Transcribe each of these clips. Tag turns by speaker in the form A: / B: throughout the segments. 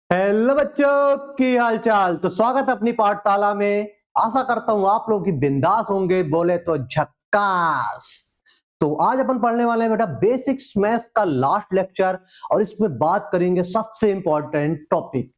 A: Hello बच्चों की हालचाल। तो स्वागत है अपनी पाठशाला में। आशा करता हूं आप लोग की बिंदास होंगे, बोले तो झक्कास। तो आज अपन पढ़ने वाले हैं बेटा बेसिक्स मैथ्स का लास्ट लेक्चर, और इसमें बात करेंगे सबसे इंपॉर्टेंट टॉपिक।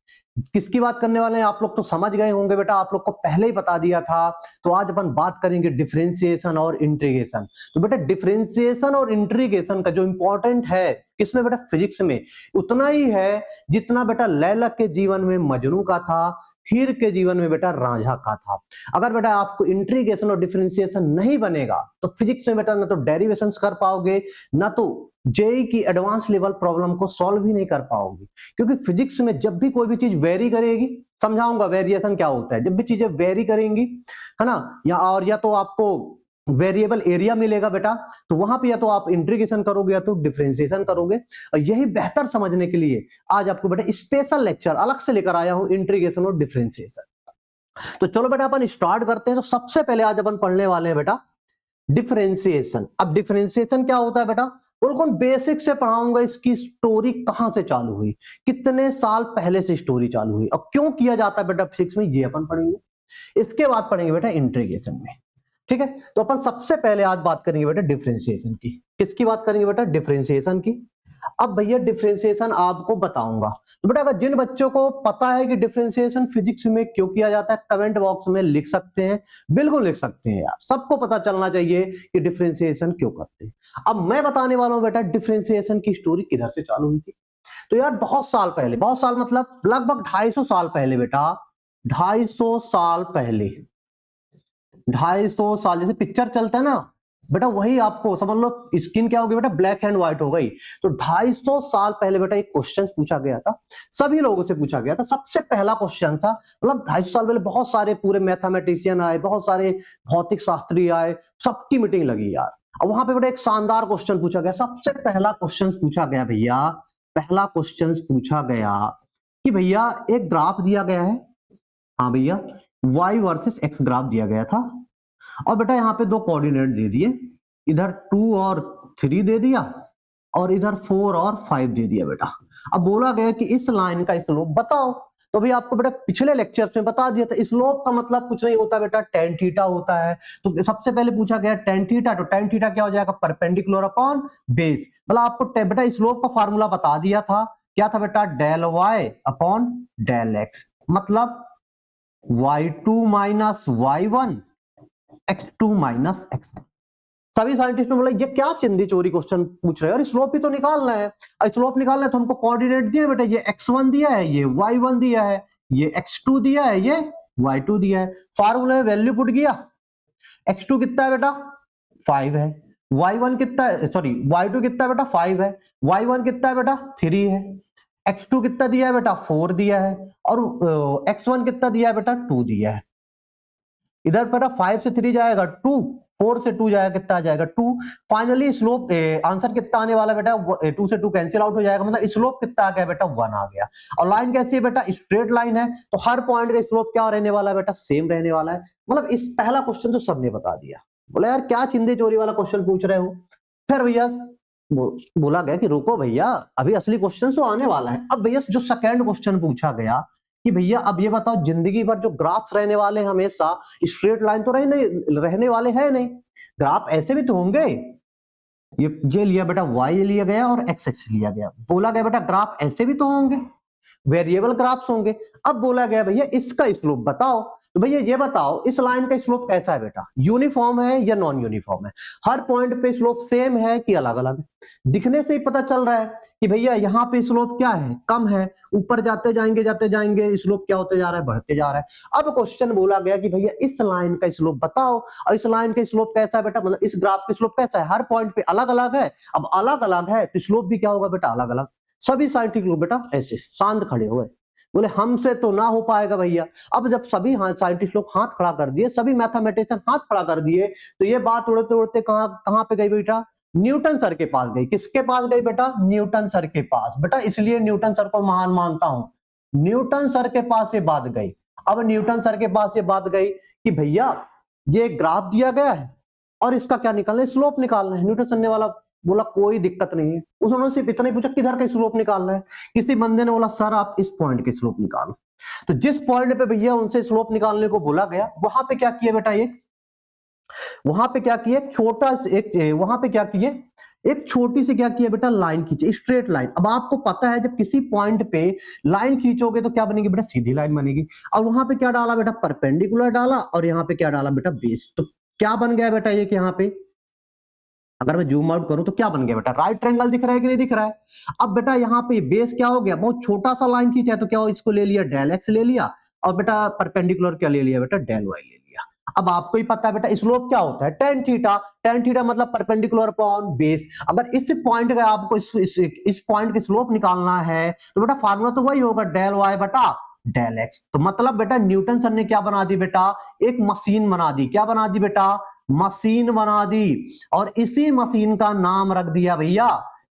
A: किसकी बात करने वाले हैं आप लोग तो समझ गए होंगे बेटा, आप लोग को पहले ही बता दिया था। तो आज अपन बात करेंगे डिफरेंशिएशन और इंटीग्रेशन। तो बेटा डिफरेंशिएशन और इंटीग्रेशन का जो इंपॉर्टेंट है किसमें बेटा, फिजिक्स में, उतना ही है जितना बेटा लैला के जीवन में मजनू का था, हीर के जीवन में बेटा रांझा का था। अगर बेटा आपको इंटीग्रेशन और डिफरेंशिएशन नहीं बनेगा तो फिजिक्स में बेटा ना तो डेरिवेशंस कर पाओगे, ना तो जेई की एडवांस लेवल प्रॉब्लम को सॉल्व ही नहीं कर पाओगे। क्योंकि फिजिक्स में जब भी कोई भी चीज वेरी करेगी, समझाऊंगा वेरिएशन क्या होता है, जब भी चीजें वेरी करेंगी, है ना, या तो आपको वेरिएबल एरिया मिलेगा बेटा, तो वहां पे या तो आप इंटीग्रेशन करोगे या तो डिफरेंशिएशन करोगे। और यही बेहतर समझने के लिए आज आपको बेटा स्पेशल लेक्चर अलग से लेकर आया हूं, इंटीग्रेशन और डिफरेंशिएशन। तो चलो बेटा अपन स्टार्ट करते हैं। तो सबसे पहले आज अपन पढ़ने वाले हैं बेटा डिफरेंशिएशन। अब डिफरेंशिएशन क्या होता है बेटा, बिल्कुल बेसिक से पढ़ाऊंगा। इसकी स्टोरी कहां से चालू हुई, कितने साल पहले से स्टोरी चालू हुई और क्यों किया जाता है बेटा फिजिक्स में, ये अपन पढ़ेंगे। इसके बाद पढ़ेंगे बेटा इंटीग्रेशन में। ठीक है, तो अपन सबसे पहले आज बात करेंगे बेटा डिफरेंशिएशन की। किसकी बात करेंगे बेटा, डिफरेंशिएशन की। अब भैया डिफरेंशिएशन आपको बताऊंगा। तो बेटा अगर जिन बच्चों को पता है कि डिफरेंशिएशन फिजिक्स में क्यों किया जाता है, कमेंट बॉक्स में लिख सकते हैं, बिल्कुल लिख सकते हैं यार। सबको पता चलना चाहिए कि डिफरेंशिएशन क्यों करते हैं। अब मैं बताने वाला हूं बेटा डिफरेंशिएशन की स्टोरी किधर से चालू हुई थी। तो यार बहुत साल पहले, बहुत साल मतलब लगभग 250 साल पहले बेटा, 250 साल पहले, 250 साल, जैसे पिक्चर चलता है ना बेटा, वही आपको समझ लो स्किन क्या होगी बेटा, ब्लैक एंड व्हाइट हो गई। तो 250 साल पहले बेटा एक क्वेश्चन पूछा गया था, सभी लोगों से पूछा गया था। सबसे पहला क्वेश्चन था, मतलब 250 साल पहले बहुत सारे पूरे मैथमेटिशियन आए, बहुत सारे भौतिक शास्त्री आए, सबकी मीटिंग लगी यार। अब वहां पे बेटा एक शानदार क्वेश्चन पूछा गया। सबसे पहला क्वेश्चन पूछा गया भैया, पहला क्वेश्चन पूछा गया कि भैया एक ग्राफ दिया गया है, हाँ भैया, y वर्सेस x ग्राफ दिया गया था, और बेटा यहाँ पे दो कोऑर्डिनेट दे दिए, इधर 2 और 3 दे दिया और इधर 4 और 5 दे दिया बेटा। अब बोला गया कि इस लाइन का स्लोप बताओ। तो भी आपको बेटा पिछले लेक्चर में बता दिया था, स्लोप का मतलब कुछ नहीं होता बेटा, टेन थीटा होता है। तो सबसे पहले पूछा गया टेन थीटा, तो टेन थीटा क्या हो जाएगा, परपेंडिकुलर अपॉन बेस। मतलब आपको बेटा स्लोप का फार्मूला बता दिया था, क्या था बेटा, del y upon del x, मतलब y2 minus y1 x2 minus x। सभी साइंटिस्ट ने बोला ये क्या चिंदी चोरी क्वेश्चन पूछ रहे हो, और स्लोप भी तो निकालना है। स्लोप निकालना है तो हमको कोऑर्डिनेट दिया बेटा, ये x1 दिया है, ये y1 दिया है, ये x2 दिया है, ये y2 दिया है। फार्मूले में वैल्यू पुट किया, x2 कितना है बेटा, 5 है, y1 कितना है, सॉरी y2 कितना है बेटा, 5 है, y1 कितना है बेटा, 3 है, x2 कितना दिया है बेटा, 4 दिया है, और x1 कितना दिया है बेटा, 2 दिया है। इधर बेटा 5 से 3 जाएगा 2, 4 से 2 जाएगा, कितना आ जाएगा 2। फाइनली स्लोप आंसर कितना आने वाला बेटा, 2 से 2 कैंसिल आउट हो जाएगा, मतलब स्लोप कितना आ गया बेटा, 1 आ गया। और लाइन कैसी है बेटा, स्ट्रेट लाइन है, तो हर पॉइंट का स्लोप क्या रहने वाला है बेटा, सेम रहने वाला है। मतलब इस पहला क्वेश्चन तो सबने बता दिया। बोला यार क्या चिंदे चोरी वाला क्वेश्चन पूछ रहे हो। फिर भैया बोला गया कि रुको भैया, अभी असली क्वेश्चन तो आने वाला है। अब भैया जो सेकंड क्वेश्चन पूछा गया कि भैया अब ये बताओ, जिंदगी भर जो ग्राफ्स रहने वाले हमेशा स्ट्रेट लाइन तो रहने वाले हैं नहीं, ग्राफ ऐसे भी तो होंगे। ये लिया बेटा y लिया गया और x एक्स लिया गया, बोला गया बेटा ग्राफ ऐसे भी तो होंगे, वेरिएबल ग्राफ्स होंगे। अब बोला गया भैया इसका स्लोप बताओ। तो भैया ये बताओ इस लाइन का स्लोप कैसा है बेटा, यूनिफॉर्म है या नॉन यूनिफॉर्म है, हर पॉइंट पे स्लोप सेम है कि अलग अलग है। दिखने से ही पता चल रहा है कि भैया यहाँ पे स्लोप क्या है, कम है, ऊपर जाते जाएंगे स्लोप क्या होते जा रहा है, बढ़ते जा रहा है। अब क्वेश्चन बोला गया कि भैया इस लाइन का स्लोप बताओ, और इस लाइन का स्लोप कैसा है बेटा, मतलब इस ग्राफ का स्लोप कैसा है, हर पॉइंट पे अलग अलग है। अब अलग अलग है तो स्लोप भी क्या होगा बेटा, अलग अलग। सभी साइंटिफिक लोग बेटा ऐसे शांत खड़े हुए, बोले हमसे तो ना हो पाएगा भैया। अब जब सभी साइंटिस्ट लोग हाथ खड़ा कर दिए, सभी मैथमेटिशियन हाथ खड़ा कर दिए, तो ये बात उड़ते उड़ते कहां कहां पे गई बेटा, न्यूटन सर के पास गई। किसके पास गई बेटा, न्यूटन सर के पास बेटा, इसलिए न्यूटन सर को महान मानता हूं। न्यूटन सर के पास ये बात गई। अब न्यूटन सर के पास ये बात गई कि भैया ये ग्राफ दिया गया है और इसका क्या निकालना है, स्लोप निकालना है। न्यूटन सर ने वाला बोला कोई दिक्कत नहीं है। उन्होंने सिर्फ इतना ही पूछा किधर का स्लोप निकालना है। किसी बंदे ने बोला सर आप इस पॉइंट के स्लोप निकालो। तो जिस पॉइंट पे भैया उनसे स्लोप निकालने को बोला गया वहां पे क्या किया बेटा, वहां पे क्या किया, छोटा वहां पे क्या किए, एक छोटी सी क्या किया बेटा, लाइन खींची, स्ट्रेट लाइन। अब आपको पता है जब किसी पॉइंट पे लाइन खींचोगे तो क्या बनेगी बेटा, सीधी लाइन बनेगी। और वहां पे क्या डाला बेटा, परपेंडिकुलर डाला, और यहाँ पे क्या डाला बेटा, बेस। तो क्या बन गया बेटा ये कि यहाँ पे अगर मैं जूम आउट करूं तो क्या बन गया बेटा, राइट ट्रायंगल दिख रहा है कि नहीं दिख रहा है। अब बेटा यहाँ पे बेस क्या हो गया, बहुत छोटा सा लाइन खींचा है तो क्या हो, इसको ले लिया डेल एक्स ले लिया, और बेटा परपेंडिकुलर क्या ले लिया बेटा, डेल वाई ले लिया। अब आपको ही पता है बेटा स्लोप क्या होता है, टेन थीटा। टेन थीटा मतलब परपेंडिकुलर अपॉन बेस। अगर इस पॉइंट का आपको इस पॉइंट की स्लोप निकालना है तो बेटा फार्मूला तो वही होगा, डेल वाई बटा डेल एक्स। तो मतलब बेटा न्यूटन सर ने क्या बना दी बेटा, एक मशीन बना दी। क्या बना दी बेटा, मशीन बना दी। और इसी मशीन का नाम रख दिया भैया,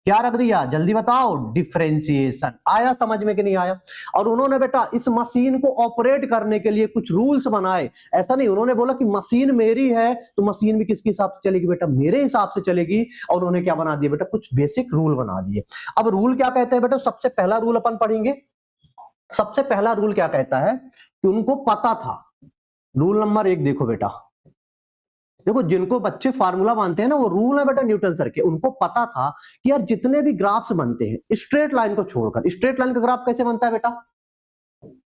A: क्या रख दिया जल्दी बताओ, डिफरेंशिएशन। आया समझ में कि नहीं आया। और उन्होंने बेटा इस मशीन को ऑपरेट करने के लिए कुछ रूल्स बनाए। ऐसा नहीं उन्होंने बोला कि मशीन मेरी है तो मशीन भी किसके हिसाब से चलेगी बेटा, मेरे हिसाब से चलेगी। और उन्होंने क्या बना दिया बेटा, कुछ बेसिक रूल बना दिए। अब रूल क्या कहते हैं बेटा, सबसे पहला रूल अपन पढ़ेंगे। सबसे पहला रूल क्या कहता है कि उनको पता था, रूल नंबर 1 देखो बेटा, देखो जिनको बच्चे फार्मूला मानते हैं ना, वो रूल है बेटा न्यूटन सर के। उनको पता था कि यार जितने भी ग्राफ्स बनते हैं स्ट्रेट लाइन को छोड़कर, स्ट्रेट लाइन का ग्राफ कैसे बनता है बेटा,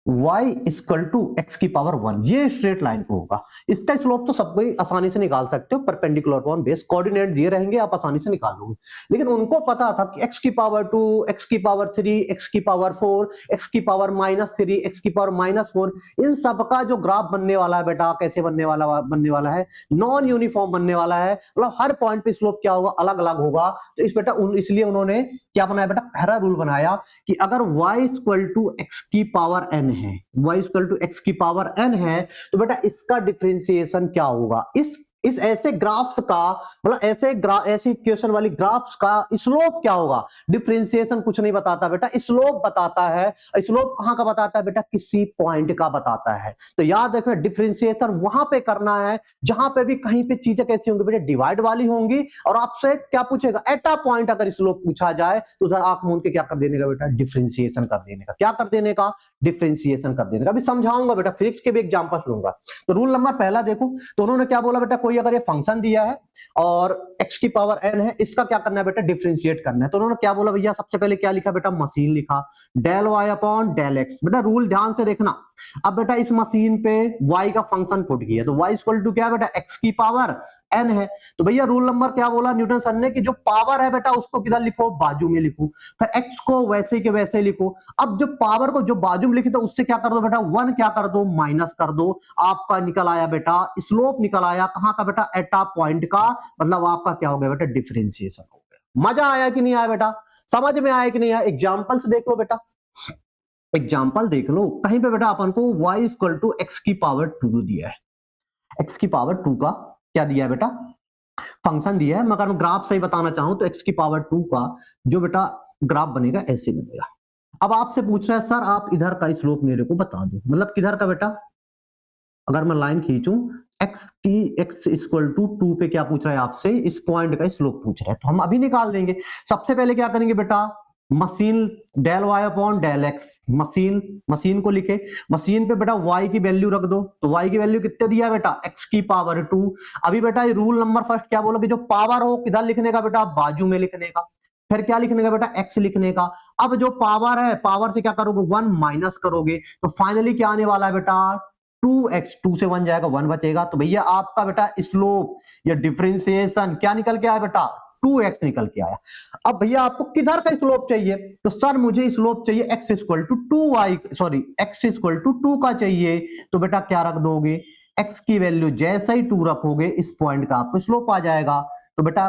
A: y इक्वल टू एक्स की पावर 1, ये स्ट्रेट लाइन को होगा। इसका स्लोप तो सबको ही आसानी से निकाल सकते हो, परपेंडिकुलर अपॉन बेस, कोऑर्डिनेट दिए रहेंगे आप आसानी से निकाल लोगे। लेकिन उनको पता था कि x की पावर 2, x की पावर 3, x की पावर 4, x की पावर -3, x की पावर -4, इन सबका जो ग्राफ बनने वाला है बेटा, कैसे बनने वाला है, नॉन यूनिफॉर्म बनने वाला है। मतलब हर पॉइंट पे स्लोप क्या होगा, अलग अलग होगा। तो इस बेटा इसलिए उन्होंने क्या बनाया बेटा, पहला रूल बनाया कि अगर y इक्वल टू एक्स की पावर n है, y इक्वल टू एक्स की पावर n है, तो बेटा इसका डिफरेंशिएशन क्या होगा, इस ऐसे ग्राफ्स का, मतलब ऐसी इक्वेशन वाली ग्राफ्स का स्लोप क्या होगा। डिफरेंशिएशन कुछ नहीं बताता बेटा, स्लोप बताता है। स्लोप कहां का बताता है बेटा, किसी पॉइंट का बताता है। तो याद रखना डिफरेंशिएशन वहां पे करना है जहां पे भी कहीं पे चीजें कैसी होंगी बेटा, डिवाइड वाली होंगी। और आपसे क्या पूछेगा, एट अ पॉइंट अगर स्लोप पूछा जाए तो उधर आंख मूंद के क्या कर देने का बेटा, डिफरेंशिएशन कर देने का। क्या कर देने का, डिफरेंशिएशन कर देने का। अभी समझाऊंगा बेटा, फिजिक्स के भी एग्जांपल लूंगा। तो रूल नंबर पहला देखो, तो उन्होंने क्या बोला बेटा, कोई अगर ये फंक्शन दिया है और x की पावर n है, इसका क्या करना है बेटा, डिफरेंशिएट करना है। तो उन्होंने क्या बोला भैया, सबसे पहले क्या लिखा बेटा, मशीन लिखा, del y upon del x. बेटा रूल ध्यान से देखना। अब बेटा इस मशीन पे y का फंक्शन पुट किया, तो y इक्वल टू क्या है बेटा, x की पावर n है। तो भैया रूल नंबर क्या बोला न्यूटन सर ने, कि जो पावर है बेटा उसको किधर लिखो, बाजू में लिखो, फिर x को वैसे के वैसे लिखो। अब जो पावर को जो बाजू में लिखी तो उससे क्या कर दो बेटा, 1 क्या कर दो, माइनस कर दो। आपका निकल आया बेटा स्लोप, निकल आया कहां का बेटा, एटा पॉइंट का। मतलब आपका क्या हो गया बेटा, डिफरेंशिएशन हो गया। मजा आया कि नहीं आया बेटा, समझ में आया कि नहीं आया। एग्जाम्पल्स देख लो बेटा, एग्जाम्पल देख लो। कहीं पे बेटा अपन को y इक्वल टू एक्स की पावर 2 दिया है, x की पावर 2 का क्या दिया है बेटा, फंक्शन दिया है। मगर मैं ग्राफ सही बताना चाहूं तो x की पावर 2 का जो बेटा ग्राफ बनेगा ऐसे बनेगा। अब आपसे पूछ रहा है सर आप इधर का स्लोप मेरे को बता दो, मतलब किधर का बेटा, अगर मैं लाइन खींचूं x इक्वल टू 2 पे क्या पूछ रहा है आपसे, इस पॉइंट का स्लोप पूछ रहा है। तो हम अभी निकाल देंगे। सबसे पहले क्या करेंगे बेटा, machine del y upon del x, machine को लिखे, मशीन पे बेटा y की वैल्यू रख दो। तो y की वैल्यू कितने दिया है बेटा, x की पावर 2। अभी बेटा ये रूल नंबर फर्स्ट क्या बोला कि जो पावर हो किधर लिखने का बेटा, बाजू में लिखने का। फिर क्या लिखने का बेटा, x लिखने का। अब जो पावर है, पावर से क्या करोगे, 1 माइनस करोगे। तो फाइनली क्या आने वाला है बेटा, 2x, 2 से 1 जाएगा, 1 बचेगा। तो भैया आपका बेटा स्लोप या डिफरेंशिएशन क्या निकल के आया बेटा, 2x निकल के आया। अब भैया आपको किधर का स्लोप चाहिए, तो सर मुझे स्लोप चाहिए x equal to 2y, sorry x equal to 2 का चाहिए। तो बेटा क्या रख दोगे, x की वैल्यू जैसे ही 2 रखोगे इस पॉइंट का आपको स्लोप आ जाएगा। तो बेटा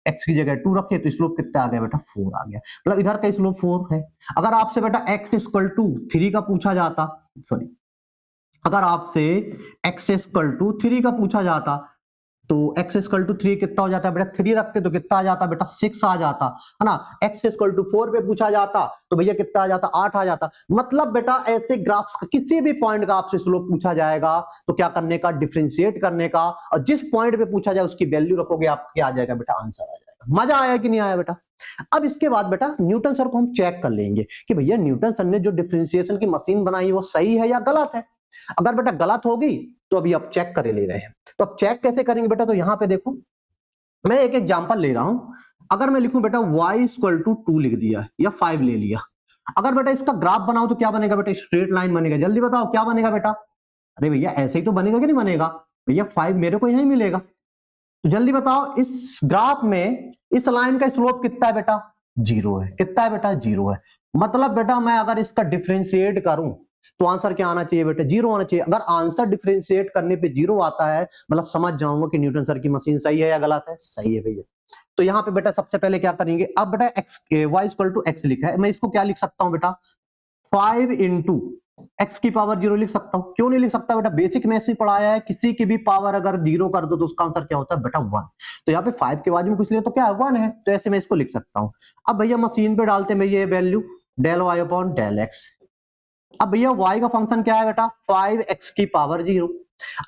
A: x की जगह 2 रखे तो स्लोप कितना आ गया बेटा, 4 आ गया। मतलब इधर का स्लोप 4 है। अगर आपसे बेटा x इक्वल टू 3 का पूछा जाता, सॉरी अगर आपसे x इक्वल टू 3 का पूछा जाता तो x इक्वल टू 3 कितना हो जाता है बेटा, 3 रखते तो कितना आ जाता बेटा, 6 आ जाता है ना। x इक्वल टू 4 पे पूछा जाता तो भैया कितना आ जाता, 8 आ जाता। मतलब बेटा ऐसे ग्राफ्स का किसी भी पॉइंट का आपसे स्लोप पूछा जाएगा तो क्या करने का, डिफरेंशिएट करने का। और जिस पॉइंट पे पूछा जाए उसकी वैल्यू रखोगे, आपको क्या आ जाएगा बेटा, आंसर आ जाएगा। मजा आया कि नहीं आया बेटा? अब इसके बाद बेटा न्यूटन सर को हम चेक कर लेंगे कि भैया न्यूटन सर ने जो डिफरेंशिएशन की मशीन बनाई वो सही है या गलत है। अगर बेटा गलत होगी तो अभी आप चेक कर ले रहे हैं। तो अब चेक कैसे करेंगे बेटा? तो यहाँ पे देखो, मैं एक एग्जांपल ले रहा हूं। अगर मैं लिखूं बेटा y इक्वल टू 2 लिख दिया या 5 ले लिया, अगर बेटा इसका ग्राफ बनाओ तो क्या बनेगा बेटा? स्ट्रेट लाइन बनेगा। जल्दी बताओ क्या बनेगा बेटा? अरे भैया ऐसे ही तो बनेगा कि नहीं बनेगा? भैया 5 मेरे को यही मिलेगा। तो जल्दी बताओ इस ग्राफ में इस लाइन का स्लोप कितना है बेटा? 0 है। कितना है बेटा? 0 है। मतलब बेटा मैं अगर इसका डिफरेंशिएट करूं तो आंसर क्या आना चाहिए बेटा? 0 आना चाहिए। अगर आंसर डिफरेंशिएट करने पे 0 आता है मतलब समझ जाऊंगा कि न्यूटन सर की मशीन सही है या गलत है? सही है भैया। तो यहाँ पे बेटा सबसे पहले क्या करेंगे? अब बेटा x y equal to x लिखा है, मैं इसको क्या लिख सकता हूँ बेटा? 5 इंटू एक्स की पावर 0 लिख सकता हूँ। क्यों नहीं लिख सकता बेटा? बेसिक में ऐसे पढ़ाया है, किसी की भी पावर अगर 0 कर दो तो उसका आंसर क्या होता है बेटा? 1। तो यहाँ पे 5 के बाद में कुछ लिया तो क्या है? 1 है। तो ऐसे मैं इसको लिख सकता हूँ। अब भैया मशीन पे डालते हैं ये value del y upon del x. अब भैया y का फंक्शन क्या है बेटा? 5x की पावर 0।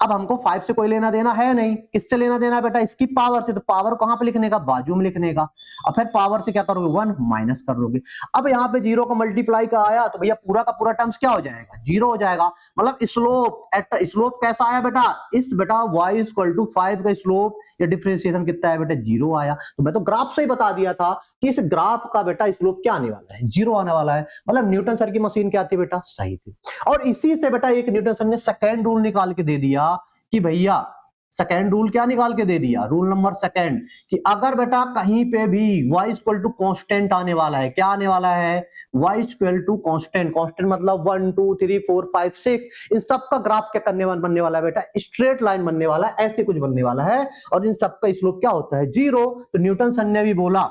A: अब हमको 5 से कोई लेना देना है नहीं, किससे लेना देना है बेटा? इसकी पावर से। तो पावर कहां पे लिखने का? बाजू में लिखने का। अब फिर पावर से क्या करोगे? 1 माइनस कर दोगे। अब यहाँ पे 0 का मल्टीप्लाई का आया तो भैया पूरा का पूरा टर्म्स क्या हो जाएगा? 0 हो जाएगा। मतलब स्लोप कैसा आया बेटा? इस बेटा y इक्वल टू 5 का स्लोप या डिफरेंशिएशन कितना है बेटा? 0 आया। तो मैं तो ग्राफ से ही बता दिया था कि इस ग्राफ का बेटा स्लोप क्या आने वाला है? 0 आने वाला है। मतलब न्यूटन सर की मशीन क्या थी बेटा? सही थी। और इसी से बेटा एक न्यूटन सर ने सेकेंड रूल निकाल के दे दिया कि भैया सेकेंड रूल क्या निकाल के दे दिया? रूल नंबर सेकेंड कि अगर बेटा कहीं पे भी y इक्वल टू कांस्टेंट आने वाला है, क्या आने वाला है? y equal to constant. Constant मतलब 1 2 3 4 5 6, इन सब का ग्राफ क्या करने वाला बनने वाला है बेटा? स्ट्रेट लाइन बनने वाला है, ऐसे कुछ बनने वाला है। और इन सब का स्लोप क्या होता है? 0। तो न्यूटन सर ने भी बोला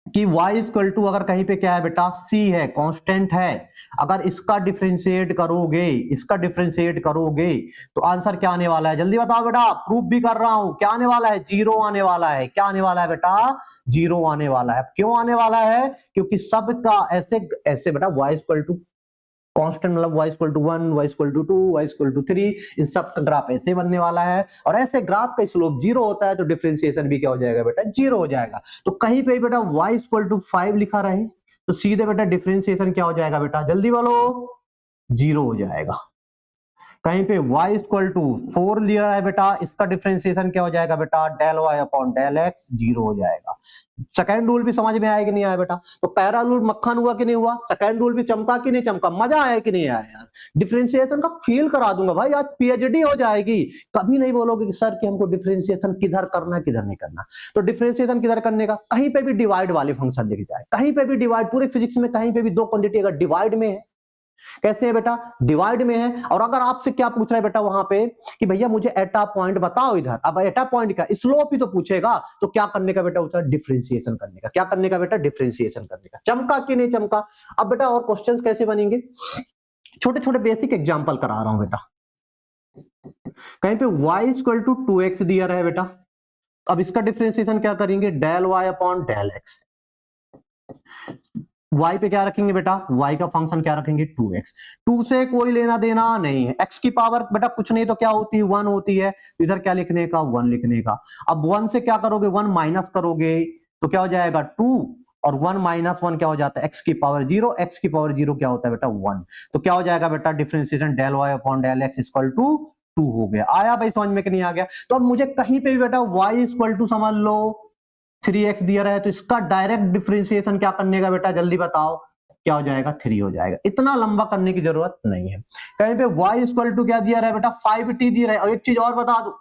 A: कि y इक्वल टू अगर कहीं पे क्या है बेटा? c है, कांस्टेंट है। अगर इसका डिफरेंशिएट करोगे तो आंसर क्या आने वाला है? जल्दी बताओ बेटा, प्रूफ भी कर रहा हूं। क्या आने वाला है? 0 आने वाला है। क्या आने वाला है बेटा? 0 आने वाला है। क्यों आने वाला है? क्योंकि सबका ऐसे ऐसे बेटा y इक्वल टू कांस्टेंट मतलब y equal to 1, y equal to 2, y equal to 3, इन सब का ग्राफ ऐसे बनने वाला है। और ऐसे ग्राफ का स्लोप 0 होता है तो डिफरेंशिएशन भी क्या हो जाएगा बेटा? 0 हो जाएगा। तो कहीं पे बेटा y इक्वल टू 5 लिखा रहे तो सीधे बेटा डिफरेंशिएशन क्या हो जाएगा बेटा? जल्दी बोलो, 0 हो जाएगा। कहीं पे y इक्वल टू 4 लिया है बेटा, इसका डिफरेंशिएशन क्या हो जाएगा बेटा? Del y upon del x 0 हो जाएगा। सेकेंड रूल भी समझ में आया कि नहीं आया बेटा? तो पहला रूल मक्खन हुआ कि नहीं हुआ? सेकेंड रूल भी चमका कि नहीं चमका? मजा आया कि नहीं आया यार? डिफरेंशिएशन का फील करा दूंगा भाई, आज पीएचडी हो जाएगी। कभी नहीं बोलोगे कि सर कि हमको डिफरेंशिएशन किधर करना है किधर नहीं करना। तो डिफरेंशिएशन किधर करने का? कहीं पे भी डिवाइड वाले फंक्शन दिख जाए, कहीं पे भी डिवाइड, पूरे फिजिक्स में कहीं पे भी दो क्वांटिटी अगर डिवाइड में है, कैसे है बेटा? डिवाइड में है। और अगर आपसे क्या पूछ रहा है बेटा वहां पे कि भैया मुझे एटा पॉइंट बताओ इधर, अब एटा पॉइंट का स्लोप ही तो पूछेगा, तो क्या करने का बेटा होता है? डिफरेंशिएशन करने का। क्या करने का बेटा? डिफरेंशिएशन करने का। चमका कि नहीं चमका? अब बेटा और क्वेश्चंस कैसे बनेंगे? छोटे छोटे बेसिक एग्जांपल करा रहा हूं बेटा। कहीं पे y इक्वल टू 2x दिया रहा है बेटा, अब इसका डिफरेंशिएशन क्या करेंगे? Del y upon del x। y पे क्या रखेंगे बेटा? y का फंक्शन क्या रखेंगे? 2x। 2 से कोई लेना देना नहीं है। x की पावर बेटा कुछ नहीं तो क्या होती है? 1 होती है। इधर क्या लिखने का? 1 लिखने का। अब 1 से क्या करोगे? 1 माइनस करोगे तो क्या हो जाएगा? 2, और 1 माइनस 1 क्या हो जाता है? x की पावर 0। x की पावर 0 क्या होता है बेटा? 1। तो क्या हो जाएगा बेटा? Differentiation del y upon del x equal to 2 हो गया। आया भाई समझ में कि नहीं आ गया? तो अब मुझे कहीं पे भी बेटा y इक्वल टू समझ लो 3x दिया रहा है तो इसका डायरेक्ट डिफरेंशिएशन क्या करने का बेटा? जल्दी बताओ क्या हो जाएगा? 3 हो जाएगा। इतना लंबा करने की जरूरत नहीं है। कहीं पे y इक्वल टू क्या दिया रहा है बेटा? 5t दिया रहा है। और एक चीज और बता दूं,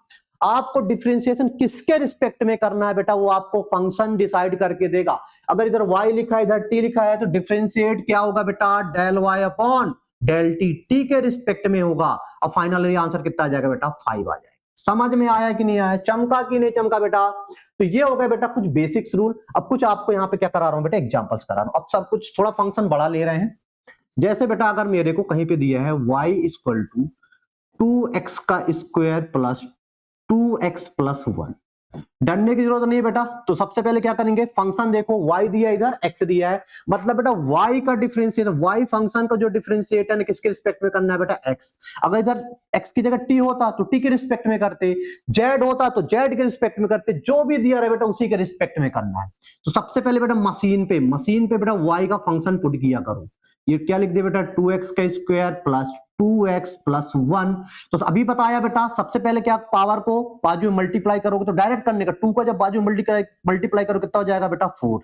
A: आपको डिफरेंशिएशन किसके रिस्पेक्ट में करना है बेटा? वो आपको फंक्शन डिसाइड करके देगा। अगर इधर y लिखा है इधर t लिखा है तो डिफरेंशिएट क्या होगा बेटा? Del y upon del t के रिस्पेक्ट में होगा। और फाइनली आंसर कितना आ जाएगा बेटा? 5 आ जाएगा। समझ में आया कि नहीं आया? चमका कि नहीं चमका बेटा? तो ये हो गया बेटा कुछ बेसिक्स रूल। अब कुछ आपको यहाँ पे क्या करा रहा हूं बेटा? एग्जांपल्स करा रहा हूं। अब सब कुछ थोड़ा फंक्शन बड़ा ले रहे हैं। जैसे बेटा अगर मेरे को कहीं पे दिया है y इक्वल टू 2x का स्क्वायर प्लस 2x प्लस 1, डरने की जरूरत नहीं है बेटा। तो सबसे पहले क्या करेंगे, फंक्शन देखो y दिया है इधर, x दिया है, मतलब बेटा y का डिफरेंशिएशन, y फंक्शन का जो डिफरेंशिएटर है किसके रिस्पेक्ट में करना है बेटा, x। अगर इधर x की जगह t होता तो t के रिस्पेक्ट में करते, z होता तो z के रिस्पेक्ट में करते, जो भी दिया है बेटा उसी के रिस्पेक्ट में करना है। तो सबसे पहले बेटा मशीन पे बेटा y का फंक्शन पुट किया करो। ये क्या लिख दिया बेटा, 2x का स्क्वायर प्लस 2x प्लस 1। तो अभी बताया बेटा, सबसे पहले क्या, पावर को बाजू में मल्टीप्लाई करोगे तो डायरेक्ट करने का, 2 का जब बाजू में मल्टीप्लाई करो कितना हो जाएगा बेटा 4।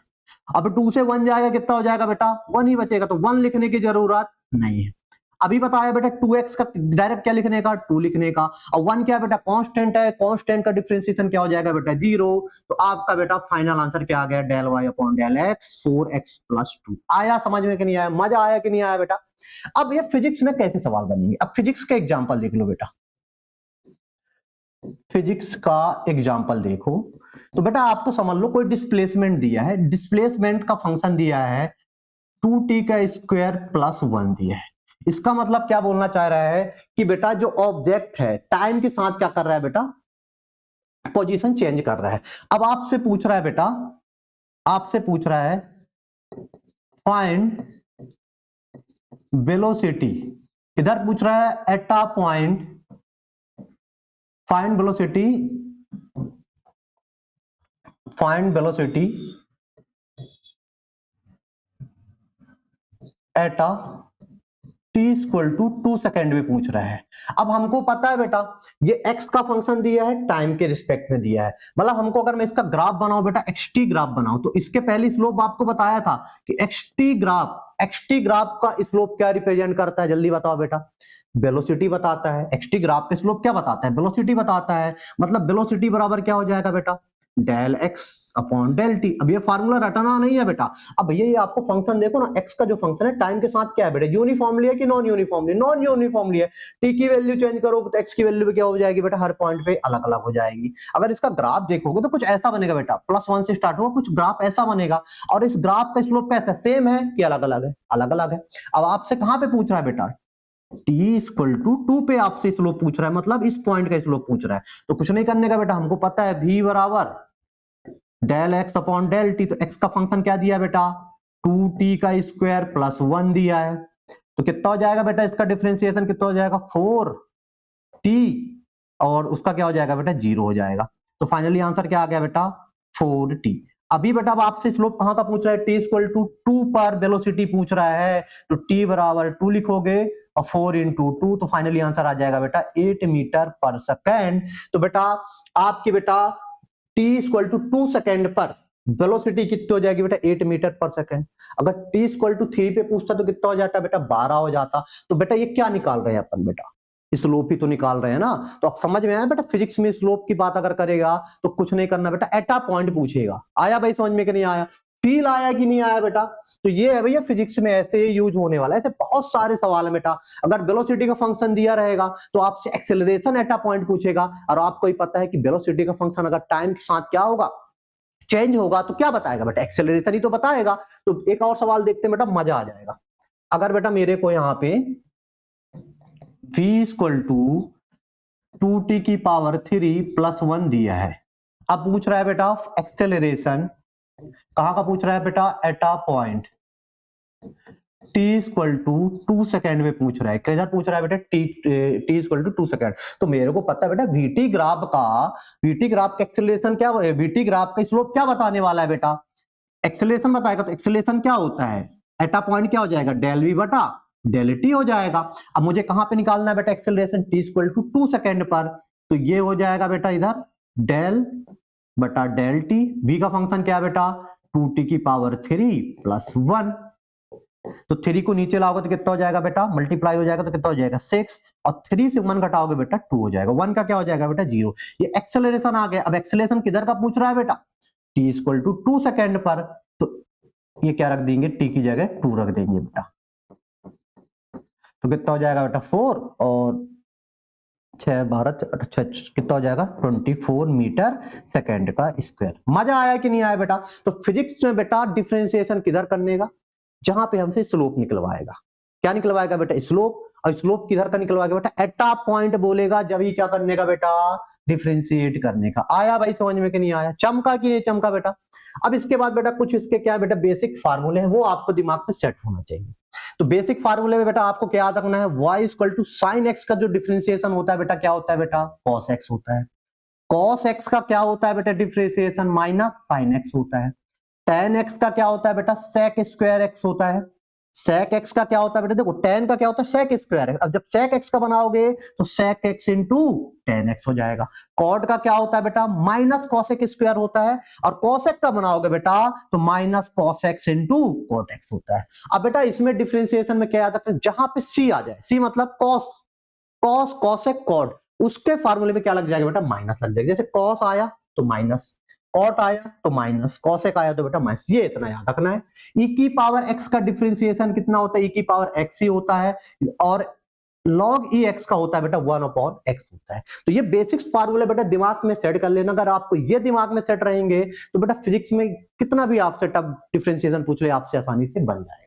A: अब 2 से 1 जाएगा कितना हो जाएगा बेटा 1 ही बचेगा, तो 1 लिखने की जरूरत नहीं है। अभी बताया बेटा 2x का डायरेक्ट क्या लिखने का, 2 लिखने का, और 1 क्या बेटा कांस्टेंट है, कांस्टेंट का डिफरेंशिएशन क्या हो जाएगा बेटा 0। तो आपका बेटा फाइनल आंसर क्या आ गया, del y upon del x 4x plus 2। आया समझ में कि नहीं आया, मजा आया कि नहीं आया बेटा। अब ये फिजिक्स में कैसे सवाल बनेंगे, अब फिजिक्स का एग्जांपल देख लो बेटा, फिजिक्स का एग्जांपल देखो। तो बेटा आपको समझ लो कोई डिस्प्लेसमेंट दिया है, डिस्प्लेसमेंट का फंक्शन दिया है 2t का स्क्वायर प्लस 1 दिया है। इसका मतलब क्या बोलना चाह रहा है कि बेटा जो ऑब्जेक्ट है टाइम के साथ क्या कर रहा है बेटा, पोजीशन चेंज कर रहा है। अब आपसे पूछ रहा है बेटा, आपसे पूछ रहा है फाइंड वेलोसिटी, इधर पूछ रहा है at a point, find velocity, find velocity at a t equal to 2 second में पूछ रहा है। अब हमको पता है बेटा ये x का फंक्शन दिया है, टाइम के रिस्पेक्ट में दिया है, मतलब हमको अगर मैं इसका ग्राफ बनाऊं बेटा, xt ग्राफ बनाऊं, तो इसके पहले स्लोप आपको बताया था कि xt ग्राफ का स्लोप क्या रिप्रेजेंट करता है, जल्दी बताओ बेटा, वेलोसिटी बताता है। xt ग्राफ पे स्लोप क्या बताता है, वेलोसिटी बताता है, मतलब वेलोसिटी बराबर क्या हो जाएगा बेटा, del x upon del t. अब ये फार्मूला रटना नहीं है बेटा। अब भैया ये आपको फंक्शन देखो ना, एक्स का जो फंक्शन है टाइम के साथ क्या है बेटा, यूनिफॉर्मली है कि नॉन यूनिफॉर्मली, नॉन यूनिफॉर्मली है। टी की वैल्यू चेंज करो तो एक्स की वैल्यू क्या हो जाएगी बेटा, हर पॉइंट पे अलग अलग हो जाएगी। अगर इसका ग्राफ देखोगे तो कुछ ऐसा बनेगा बेटा, +1 से स्टार्ट होगा, कुछ ग्राफ ऐसा बनेगा, और इस ग्राफ का स्लोप कैसा सेम है कि अलग अलग है, अलग अलग है। अब आपसे कहां पे पूछ रहा है बेटा, t इक्वल टू 2 पे आपसे स्लोप पूछ रहा है, मतलब इस पॉइंट का स्लोप पूछ रहा है। तो कुछ नहीं करने का बेटा, हमको पता है v बराबर del x upon del t. तो एक्स का फंक्शन क्या दिया बेटा, 2t का स्क्वायर प्लस 1 दिया है। तो कितना हो जाएगा बेटा, इसका डिफरेंशिएशन कितना हो जाएगा 4t, और उसका क्या हो जाएगा बेटा 0 हो जाएगा। तो फाइनली आंसर क्या आ गया बेटा 4t। अभी बेटा अब आपसे स्लोप कहां का पूछ रहा है, t इक्वल टू 2 पर वेलोसिटी पूछ रहा है, तो t बराबर 2 लिखोगे और 4 इंटू 2, तो फाइनली आंसर आ जाएगा बेटा 8 मीटर पर सेकेंड। तो बेटा आपकी बेटा t इक्वल टू 2 सेकेंड पर वेलोसिटी कितनी हो जाएगी बेटा 8 मीटर पर सेकेंड। अगर t इक्वल टू 3 पे पूछता तो कितना हो जाता बेटा 12 हो जाता। तो बेटा ये क्या निकाल रहे हैं अपन बेटा, स्लोप ही तो निकाल रहे हैं ना। तो अब समझ में आया बेटा, फिजिक्स में स्लोप की बात अगर करेगा तो कुछ नहीं करना बेटा, एट अ पॉइंट पूछेगा। आया भाई समझ में कि नहीं आया, फील आया कि नहीं आया बेटा। तो ये है भैया फिजिक्स में ऐसे यूज होने वाला है, ऐसे बहुत सारे सवाल है बेटा। अगर वेलोसिटी का फंक्शन दिया रहेगा तो आपसे एक्सेलरेशन एट अ पॉइंट पूछेगा, और आपको ही पता है कि वेलोसिटी का फंक्शन अगर टाइम के साथ क्या होगा, चेंज होगा, तो क्या बताएगा बेटा, एक्सेलरेशन ही तो बताएगा। तो एक और सवाल देखते हैं बेटा, मजा आ जाएगा। अगर बेटा मेरे को यहाँ पे v इक्वल टू 2t की पावर 3 प्लस 1 दिया है, अब पूछ रहा है बेटा एक्सेलरेशन, कहां का पूछ रहा है बेटा, at a point t equal to 2 second में पूछ रहा है। किधर पूछ रहा है बेटा, t इक्वल टू 2 सेकेंड। तो मेरे को पता है बेटा vt ग्राफ का एक्सेलरेशन क्या, vt ग्राफ का स्लोप क्या बताने वाला है बेटा, एक्सेलरेशन बताएगा। तो एक्सेलरेशन क्या होता है, एट अ पॉइंट क्या हो जाएगा, डेल v बटा डेल टी हो जाएगा। अब मुझे कहां पे निकालना है बेटा acceleration, t equal to 2 second पर। तो ये हो जाएगा बेटा इधर डेल बटा डेल टी, v का फंक्शन क्या है बेटा 2t की पावर 3 प्लस 1। तो 3 को नीचे लाओगे तो कितना हो जाएगा बेटा, मल्टीप्लाई हो जाएगा तो कितना हो जाएगा 6, और 3 से 1 घटाओगे बेटा 2 हो जाएगा, 1 का क्या हो जाएगा बेटा 0। ये एक्सेलरेशन आ गया। अब एक्सेलरेशन किधर का पूछ रहा है बेटा, t इक्वल टू 2 सेकेंड पर। तो ये क्या रख देंगे, t की जगह 2 रख देंगे बेटा। तो कितना हो जाएगा बेटा 4 और 6 12 कितना हो जाएगा 24 मीटर सेकेंड का स्क्वायर। मजा आया कि नहीं आया बेटा। तो फिजिक्स में बेटा डिफरेंशिएशन किधर करने का, जहां पे हमसे स्लोप निकलवाएगा। क्या निकलवाएगा बेटा, स्लोप, और स्लोप किधर का निकलवा के बेटा एटा पॉइंट बोलेगा जब ही क्या करने का बेटा डिफरेंशिएट करने का। आया भाई समझ में कि नहीं आया, चमका कि नहीं चमका बेटा। अब इसके बाद बेटा कुछ इसके क्या बेटा बेसिक फार्मूले हैं वो आपको दिमाग में सेट होना चाहिए। तो बेसिक फार्मूले में बेटा आपको क्या याद रखना है, y equal to sine x का जो डिफरेंशिएशन होता है बेटा क्या होता है बेटा cos x होता है। cos x का क्या होता है बेटा डिफरेंशिएशन माइनस साइन एक्स होता है। tan x का क्या होता है बेटा sec स्क्वायर x होता है। sec x का क्या होता है बेटा देखो tan का क्या होता है sec स्क्वायर x, अब जब sec x का बनाओगे तो sec x into tan x हो जाएगा। cot का क्या होता है बेटा माइनस cos x स्क्वायर होता है और cos x का बनाओगे बेटा तो minus cos x into cot x होता है। अब बेटा इसमें डिफरेंशिएशन में क्या याद रखना है, जहां पे c आ जाए, c मतलब cos cosec cot, उसके फार्मूले में क्या लग जाएगा बेटा माइनस लग जाएगा। जैसे cos आया तो माइनस, cot आया तो माइनस, cosec आया तो बेटा माइनस, ये इतना याद रखना है। e की पावर x का डिफरेंशिएशन कितना होता है, e की पावर x ही होता है और log e x का होता है बेटा 1/x होता है। तो ये बेसिक्स फार्मूले बेटा दिमाग में सेट कर लेना। अगर आपको ये दिमाग में सेट रहेंगे तो बेटा फिजिक्स में कितना भी आपसे टफ डिफरेंशिएशन पूछ ले आपसे आसानी से बन जाएगा।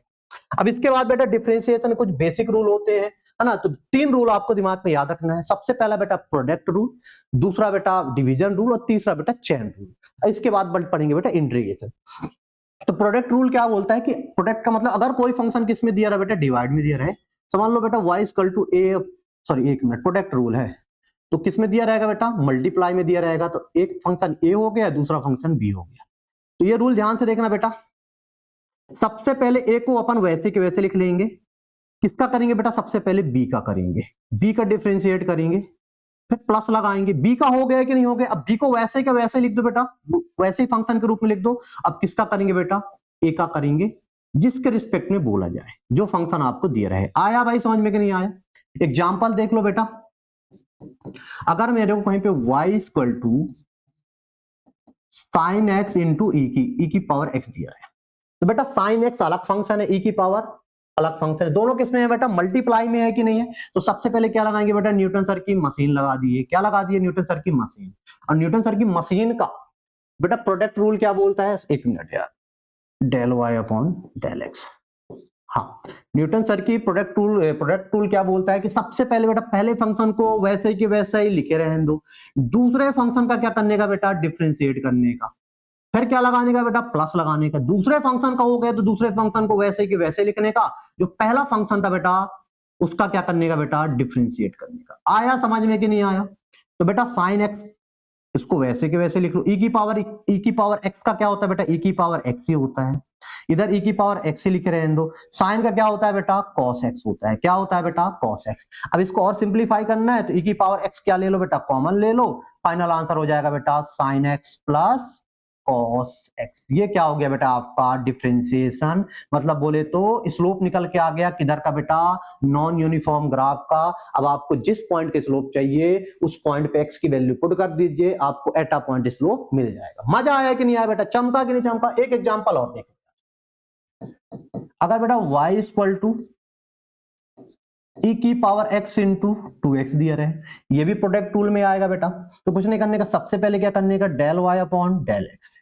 A: अब इसके बाद बेटा डिफरेंशिएशन में कुछ बेसिक रूल होते हैं, है ना। तो 3 रूल आपको दिमाग में याद रखना है। सबसे पहला बेटा प्रोडक्ट रूल, दूसरा बेटा डिवीजन रूल और तीसरा बेटा चेन रूल। इसके बाद पढ़ेंगे बेटा इंटीग्रेशन। तो प्रोडक्ट रूल क्या बोलता है कि प्रोडक्ट का मतलब अगर कोई फंक्शन किस में दिया रहा बेटा डिवाइड में दिया रहे, समझ लो बेटा y equal to a, sorry एक मिनट, प्रोडक्ट रूल है तो किस में दिया रहेगा बेटा मल्टीप्लाई में दिया रहेगा। तो एक फंक्शन a हो गया दूसरा फंक्शन b हो गया। तो ये रूल ध्यान से देखना बेटा। सबसे पहले a को अपन वैसे के वैसे लिख लेंगे, किसका करेंगे बेटा सबसे पहले b का करेंगे, b का डिफरेंशिएट करेंगे फिर प्लस लगाएंगे। b का हो गया कि नहीं हो गया, अब b को वैसे के वैसे लिख दो बेटा, वैसे ही फंक्शन के रूप में लिख दो। अब किसका करेंगे बेटा a का करेंगे जिसके रिस्पेक्ट में बोला जाए, जो फंक्शन आपको दिया रहे। आया भाई समझ में कि नहीं आया। एग्जांपल देख लो बेटा, अगर मेरे को कहीं पे y equal to sine x into e की पावर x दिया है तो बेटा साइन एक्स अलग फंक्शन है, e की पावर अलग फंक्शन है, दोनों किसमें है बेटा मल्टीप्लाई में है कि नहीं है। तो सबसे पहले क्या लगाएंगे बेटा न्यूटन सर की मशीन लगा दिए। क्या लगा दिए न्यूटन सर की मशीन। और न्यूटन सर की मशीन का बेटा प्रोडक्ट रूल क्या बोलता है, एक मिनट यार, del y upon del x. हाँ न्यूटन सर की प्रोडक्ट रूल क्या बोलता है कि सबसे पहले बेटा पहले फंक्शन को वैसे कि वैसे ही लिखे रहने दो, दूसरे फंक्शन का क्या करने का बेटा डिफरेंशिएट करने का, फिर क्या लगाने का बेटा प्लस लगाने का। दूसरे फंक्शन का हो गया तो दूसरे फंक्शन को वैसे कि वैसे लिखने का, जो पहला फंक्शन था बेटा उसका क्या करने का बेटा डिफरेंशिएट करने का। आया समझ में कि नहीं आया। तो बेटा साइन एक्स इसको वैसे के वैसे लिख लो, e की पावर x का क्या होता है बेटा e की पावर x ही होता है, इधर e की पावर x ही लिख रहने दो। साइन का क्या होता है बेटा cos x होता है, क्या होता है बेटा cos x। अब इसको और सिंप्लीफाई करना है तो e की पावर x क्या ले लो बेटा कॉमन ले लो, फाइनल आंसर हो जाएगा बेटा sin x plus cos x। ये क्या हो गया बेटा आपका डिफरेंशिएशन, मतलब बोले तो स्लोप निकल के आ गया किधर का बेटा नॉन यूनिफॉर्म ग्राफ का। अब आपको जिस पॉइंट के स्लोप चाहिए उस पॉइंट पे x की वैल्यू पुट कर दीजिए, आपको एटा पॉइंट स्लोप मिल जाएगा। मजा आया कि नहीं आया बेटा, चमका कि नहीं चमका। एक एग्जांपल और देखो, अगर बेटा y इक्वल टू e की पावर x इंटू 2x दिया रहे, ये भी प्रोडक्ट रूल में आएगा बेटा। तो कुछ नहीं करने का, सबसे पहले क्या करने का del y upon del x,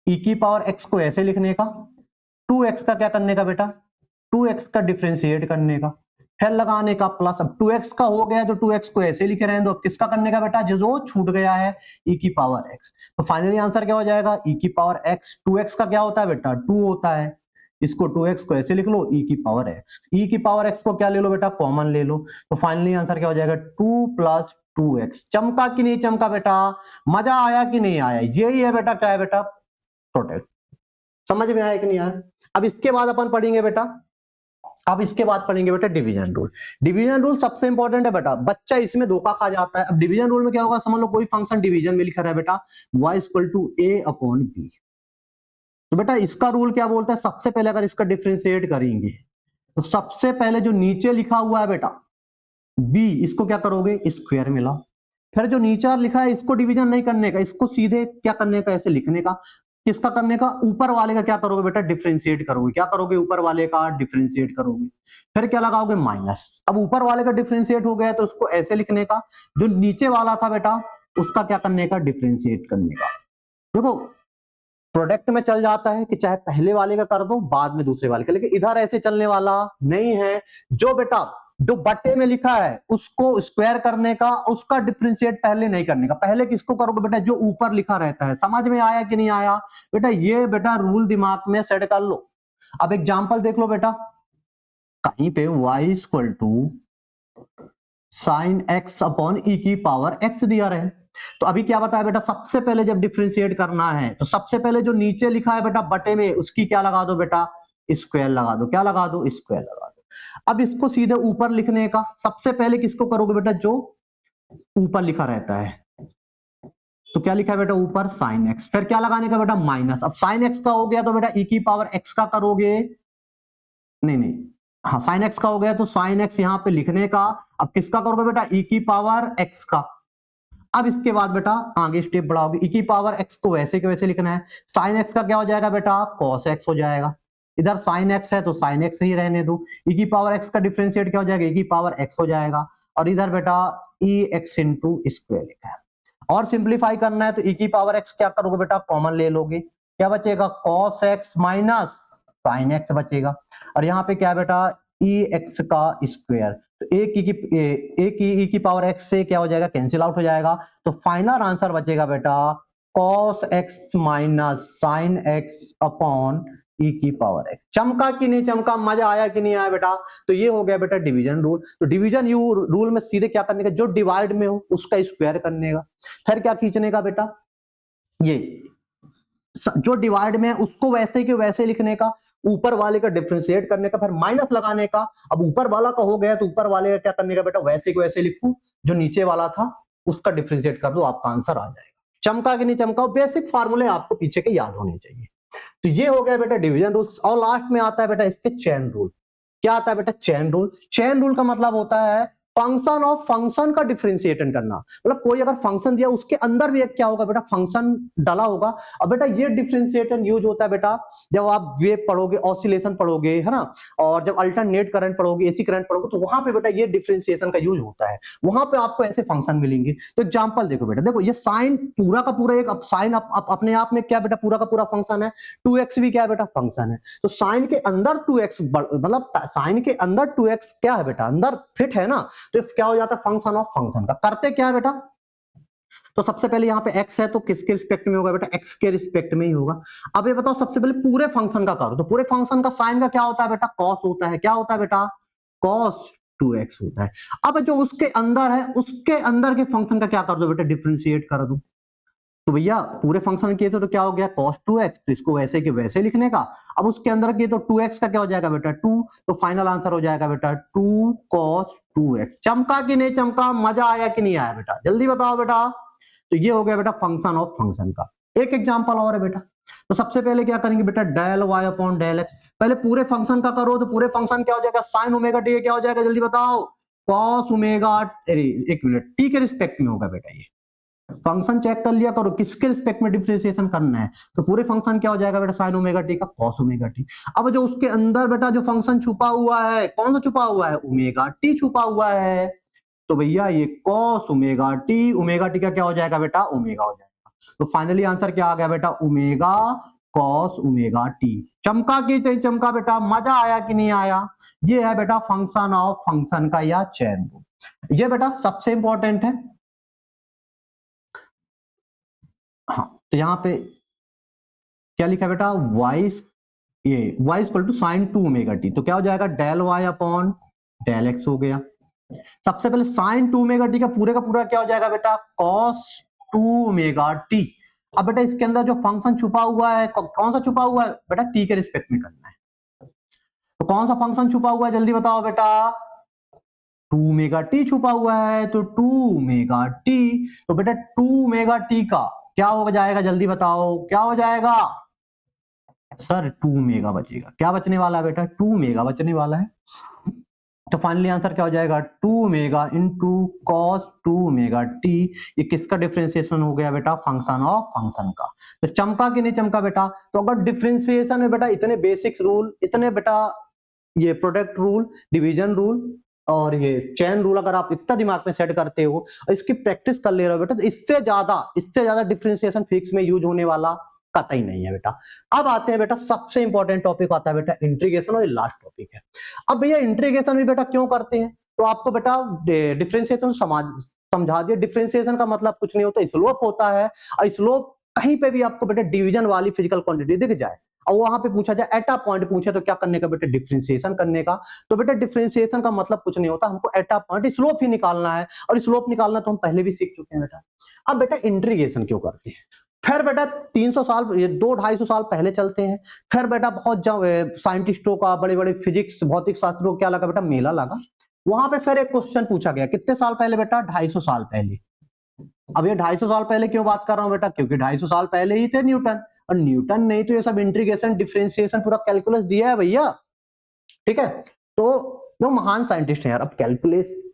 A: e की पावर x को ऐसे लिखने का, 2x का क्या करने का बेटा 2x का डिफरेंशिएट करने का, फिर लगाने का प्लस। अब 2x का हो गया तो 2x को ऐसे लिखे रहने दो। अब किसका करने का बेटा जो छूट गया है e की पावर x। तो फाइनली आंसर क्या हो जाएगा e की पावर x, 2x का क्या होता है बेटा 2 होता है, इसको 2x को ऐसे लिख लो e की पावर x, e की पावर x को क्या ले लो बेटा कॉमन ले लो। तो फाइनली आंसर क्या हो जाएगा 2 प्लस 2x। चमका कि नहीं चमका बेटा, मजा आया कि नहीं आया। यही है बेटा क्या है बेटा प्रोडक्ट, समझ में आया कि नहीं आया। अब इसके बाद अपन पढ़ेंगे बेटा, अब इसके बाद पढ़ेंगे बेटा डिवीजन रूल। डिवीजन रूल सबसे इंपॉर्टेंट है बेटा, बच्चा इसमें धोखा खा जाता है। अब डिवीजन रूल में क्या होगा, समझ लो कोई फंक्शन डिवीजन में लिखा रहा है बेटा y equal to a upon b। तो बेटा इसका रूल क्या बोलता है, सबसे पहले अगर इसका डिफरेंशिएट करेंगे तो सबसे पहले जो नीचे लिखा हुआ है बेटा b, इसको क्या करोगे स्क्वायर में लाओ। फिर जो नीचे लिखा है इसको डिवीजन नहीं करने का, इसको सीधे क्या करने का ऐसे लिखने का। किसका करने का, ऊपर वाले का क्या करोगे बेटा डिफरेंशिएट करोगे। क्या करोगे ऊपर वाले का डिफरेंशिएट करोगे, फिर क्या लगाओगे माइनस। अब ऊपर वाले का डिफरेंशिएट हो गया तो उसको ऐसे लिखने का, जो नीचे वाला था बेटा उसका क्या करने का डिफरेंशिएट करने का। देखो प्रोडक्ट में चल जाता है कि चाहे पहले वाले का कर दो बाद में दूसरे वाले का, लेकिन इधर ऐसे चलने वाला नहीं है। जो बेटा जो बटे में लिखा है उसको स्क्वायर करने का, उसका डिफरेंशिएट पहले नहीं करने का, पहले किसको करोगे बेटा, जो ऊपर लिखा रहता है। समझ में आया कि नहीं आया बेटा, ये बेटा रूल दिमाग में सेट कर लो। अब एग्जांपल देख लो बेटा, कहीं पे y equal to sine x upon e की पावर एक्स दिया रहे, तो अभी क्या बताया बेटा, सबसे पहले जब डिफरेंशिएट करना है तो सबसे पहले जो नीचे लिखा है बेटा बटे में, उसकी क्या लगा दो बेटा, स्क्वायर लगा दो। क्या लगा दो, स्क्वायर लगा दो। अब इसको सीधे ऊपर लिखने का, सबसे पहले किसको करोगे बेटा, जो ऊपर लिखा रहता है, तो क्या लिखा है बेटा ऊपर साइन एक्स, फिर क्या लगाने का बेटा माइनस। अब साइन एक्स का हो गया तो बेटा ई की पावर एक्स का करोगे, नहीं, हाँ साइन एक्स का हो गया तो साइन एक्स यहां पे लिखने का। अब किसका करोगे बेटा, ई की पावर एक्स का। अब इसके बाद बेटा आगे स्टेप बढ़ाओगे, ई की पावर एक्स को वैसे के वैसे लिखना है। साइन एक्स का क्या हो जाएगा बेटा, कॉस एक्स हो जाएगा। इधर साइन एक्स है तो साइन एक्स ही रहने दो। ई की पावर एक्स का डिफरेंशिएट क्या हो जाएगा, ई की पावर एक्स हो जाएगा। और इधर बेटा ई एक्स इंटू स्क्वायर लिखा है। और सिंप्लीफाई करना है तो ई की पावर एक्स क्या करोगे बेटा, कॉमन ले लोगे। क्या बचेगा, cos x minus sine x बचेगा। और यहाँ पे क्या बेटा, ई एक्स का स्क्वायर, तो एक ई की पावर एक्स से क्या हो जाएगा, कैंसिल आउट हो जाएगा। तो फाइनल आंसर बचेगा बेटा cos x minus sine x upon e की पावर एक्स। चमका कि नहीं चमका, मजा आया कि नहीं आया बेटा। तो ये हो गया बेटा डिवीजन रूल। तो डिवीजन यू रूल में सीधे क्या करने का, जो डिवाइड में हो उसका स्क्वायर करने का। फिर क्या खींचने का बेटा, ये जो डिवाइड में है उसको वैसे के वैसे लिखने का, ऊपर वाले का डिफरेंशिएट करने का, फिर माइनस लगाने का। अब ऊपर वाला का हो गया तो ऊपर वाले का क्या करने का बेटा, वैसे के वैसे लिखूं, जो नीचे वाला था उसका डिफरेंशिएट कर दो, आपका आंसर आ जाएगा। चमका कि नहीं चमका, बेसिक फार्मूले आपको पीछे के याद होने चाहिए। तो ये हो गया बेटा डिवीजन रूल्स। और लास्ट में आता है बेटा इसके चेन रूल। क्या आता है बेटा, चेन रूल। चेन रूल का मतलब होता है फंक्शन ऑफ फंक्शन का डिफरेंशिएशन करना। मतलब कोई अगर फंक्शन दिया उसके अंदर भी एक क्या होगा बेटा, फंक्शन डाला होगा। अब बेटा ये डिफरेंशिएशन यूज होता है बेटा जब आप वेव पढ़ोगे, ऑसिलेशन पढ़ोगे, है ना, और जब अल्टरनेट करंट पढ़ोगे, एसी करंट पढ़ोगे, तो वहां पे बेटा ये डिफरेंशिएशन का यूज होता है। वहां पे आपको ऐसे फंक्शन मिलेंगे। तो एग्जांपल देखो बेटा, देखो ये साइन पूरा का पूरा एक साइन अपने आप में क्या बेटा, पूरा का पूरा फंक्शन है। 2x भी क्या है बेटा, फंक्शन है। तो साइन के अंदर 2x, मतलब साइन के अंदर 2x क्या है बेटा, अंदर फिट है ना, तो क्या हो जाता है, फंक्शन ऑफ फंक्शन का। करते क्या है बेटा, तो सबसे पहले यहाँ पे x है तो किसके रिस्पेक्ट में होगा बेटा, x के रिस्पेक्ट में ही होगा। अब ये बताओ सबसे पहले पूरे फंक्शन का करो, तो पूरे फंक्शन का साइन का क्या होता है बेटा, cos होता है। क्या होता है बेटा, cos 2x होता है। अब जो उसके अंदर है उसके अंदर के फंक्शन का क्या कर दो बेटा, डिफरेंशिएट कर दो। तो भैया पूरे फंक्शन किए थे तो क्या हो गया, cos 2x, तो इसको वैसे के वैसे लिखने का। अब उसके अंदर किए तो 2x का क्या हो जाएगा बेटा, 2, तो फाइनल आंसर हो जाएगा बेटा 2 cos 2x। चमका कि नहीं चमका, मजा आया कि नहीं आया बेटा, जल्दी बताओ बेटा। तो ये हो गया बेटा फंक्शन ऑफ फंक्शन का। एक एग्जांपल और है बेटा, तो सबसे पहले क्या करेंगे बेटा, del y upon del x. पहले पूरे फंक्शन का करो, तो पूरे फंक्शन क्या हो जाएगा, साइन ओमेगा टी, क्या हो जाएगा जल्दी बताओ, कॉस ओमेगा, एक मिनट, टी के रिस्पेक्ट में होगा बेटा। ये फंक्शन चेक कर लिया करो किसके रिस्पेक्ट में डिफरेंशिएशन करना है। तो पूरे फंक्शन क्या हो जाएगा बेटा, साइन ओमेगा टी का कॉस ओमेगा टी। अब जो उसके अंदर बेटा जो फंक्शन छुपा हुआ है, कौन सा छुपा हुआ है, ओमेगा टी छुपा हुआ है। तो भैया ये कॉस ओमेगा टी का क्या हो जाएगा बेटा, ओमेगा हो जाएगा। तो फाइनली आंसर क्या आ गया बेटा, ओमेगा कॉस ओमेगा टी। चमका की चाहिए चमका बेटा, मजा आया कि नहीं आया। ये है बेटा फंक्शन ऑफ फंक्शन का या चेन रूल। ये बेटा सबसे इंपॉर्टेंट है। हाँ, तो यहाँ पे क्या लिखा है बेटा, y equal to sine 2 omega t, तो क्या हो जाएगा, del y upon del x हो गया। सबसे पहले साइन 2 ओमेगा टी का पूरा क्या हो जाएगा बेटा, cos 2 ओमेगा टी। अब बेटा इसके अंदर जो फंक्शन छुपा हुआ है, कौन सा छुपा हुआ है बेटा, टी के रिस्पेक्ट में करना है। तो कौन सा फंक्शन छुपा हुआ है जल्दी बताओ बेटा, 2 ओमेगा टी छुपा हुआ है। तो 2 ओमेगा टी, तो बेटा 2 ओमेगा टी का क्या हो जाएगा जल्दी बताओ, क्या हो जाएगा सर, 2 ओमेगा बचेगा। क्या बचने वाला है बेटा, 2 ओमेगा बचने वाला है। तो फाइनली आंसर क्या हो जाएगा, 2 omega into cos 2 omega T. ये किसका डिफरेंशिएशन हो गया बेटा, फंक्शन ऑफ फंक्शन का। तो चमका कि नहीं चमका बेटा। तो अगर डिफरेंशिएशन में बेटा इतने बेसिक्स रूल, इतने बेटा ये प्रोडक्ट रूल, डिवीजन रूल और ये चेन रूल अगर आप इतना दिमाग में सेट करते हो और इसकी प्रैक्टिस कर ले रहे हो बेटा, तो इससे ज्यादा डिफरेंशिएशन फिजिक्स में यूज होने वाला कतई नहीं है बेटा। अब आते हैं बेटा सबसे इंपॉर्टेंट टॉपिक आता है बेटा इंटीग्रेशन, और ये लास्ट टॉपिक है। अब भैया इंटीग्रेशन भी बेटा क्यों करते हैं, तो आपको बेटा डिफरेंशिएशन समझा दिया। डिफरेंशिएशन का मतलब कुछ नहीं होता, स्लोप होता है, और स्लोप कहीं पे भी आपको बेटा डिवीजन वाली फिजिकल क्वांटिटी दिख जाए और वहां पे पूछा जाए एटा पॉइंट पूछे तो क्या करने का बेटा, डिफरेंशिएशन करने का। तो बेटा डिफरेंशिएशन का मतलब कुछ नहीं होता, हमको एटा पॉइंट स्लोप ही निकालना है, और स्लोप निकालना तो हम पहले भी सीख चुके हैं बेटा। अब बेटा इंटीग्रेशन क्यों करते हैं, फिर बेटा 300 साल, 200-250 साल पहले चलते हैं। फिर बेटा बहुत साइंटिस्टों का, बड़े बड़े फिजिक्स भौतिक शास्त्रों क्या लगा बेटा, मेला लगा। वहां पे फिर एक क्वेश्चन पूछा गया, कितने साल पहले बेटा, 250 साल पहले। अब ये 250 साल पहले क्यों बात कर रहा हूं बेटा, क्योंकि 250 साल पहले ही थे न्यूटन, और न्यूटन नहीं तो ये सब इंटीग्रेशन डिफरेंशिएशन पूरा कैलकुलस दिया है भैया, ठीक है। तो वो महान साइंटिस्ट है यार। अब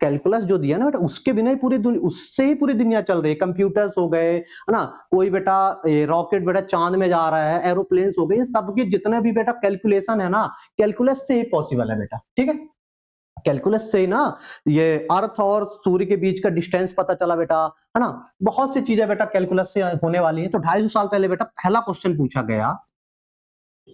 A: कैलकुलस जो दिया ना बेटा, उसके बिना ही पूरी दुनिया, उससे ही पूरी दुनिया चल रही है। कंप्यूटर्स हो गए, है ना, कोई बेटा रॉकेट बेटा चांद में जा रहा है, एरोप्लेन्स हो गए, सबके जितने भी बेटा कैलकुलेशन है ना, कैलकुलस से ही पॉसिबल है बेटा, ठीक है। कैलकुलस से ही ना ये अर्थ और सूर्य के बीच का डिस्टेंस पता चला बेटा, है ना, बहुत सी चीजें बेटा कैलकुलस से होने वाली है। तो 250 साल पहले बेटा पहला क्वेश्चन पूछा गया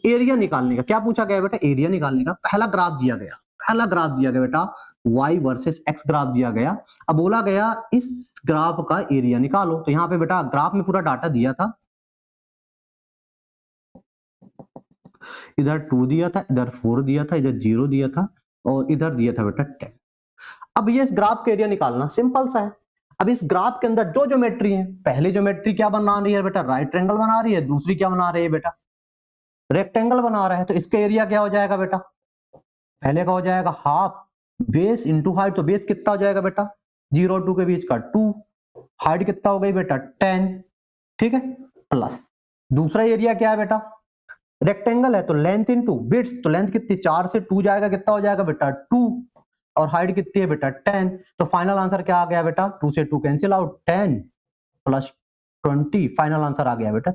A: एरिया निकालने का। क्या पूछा गया बेटा, एरिया निकालने का। पहला ग्राफ दिया गया, पहला ग्राफ दिया गया बेटा, y वर्सेस x ग्राफ दिया गया। अब बोला गया इस ग्राफ का एरिया निकालो। तो यहाँ पे बेटा ग्राफ में पूरा डाटा दिया था, इधर 2 दिया था, इधर 4 दिया था, इधर 0 दिया था, और इधर दिया था बेटा 10। अब ये इस ग्राफ का एरिया निकालना सिंपल सा है। अब इस ग्राफ के अंदर दो ज्योमेट्री है, पहली ज्योमेट्री क्या बना रही है बेटा, राइट ट्रायंगल बना रही है, दूसरी क्या बना रही है बेटा, रेक्टेंगल बना रहा है। तो इसका एरिया क्या हो जाएगा बेटा, पहले का हो जाएगा हाफ बेस इंटू हाइट। तो बेस कितना हो जाएगा बेटा, 0 और 2 के बीच का 2, हाइट कितना हो गई बेटा 10, ठीक है, प्लस दूसरा एरिया क्या है बेटा, रेक्टेंगल है तो लेंथ इंटू बिट्स। तो लेंथ कितनी, 4 से 2 जाएगा, कितना हो जाएगा बेटा 2, और हाइट कितनी है बेटा 10। तो फाइनल आंसर क्या आ गया बेटा, 2 से 2 cancel out, 10 plus 20, final answer आ गया बेटा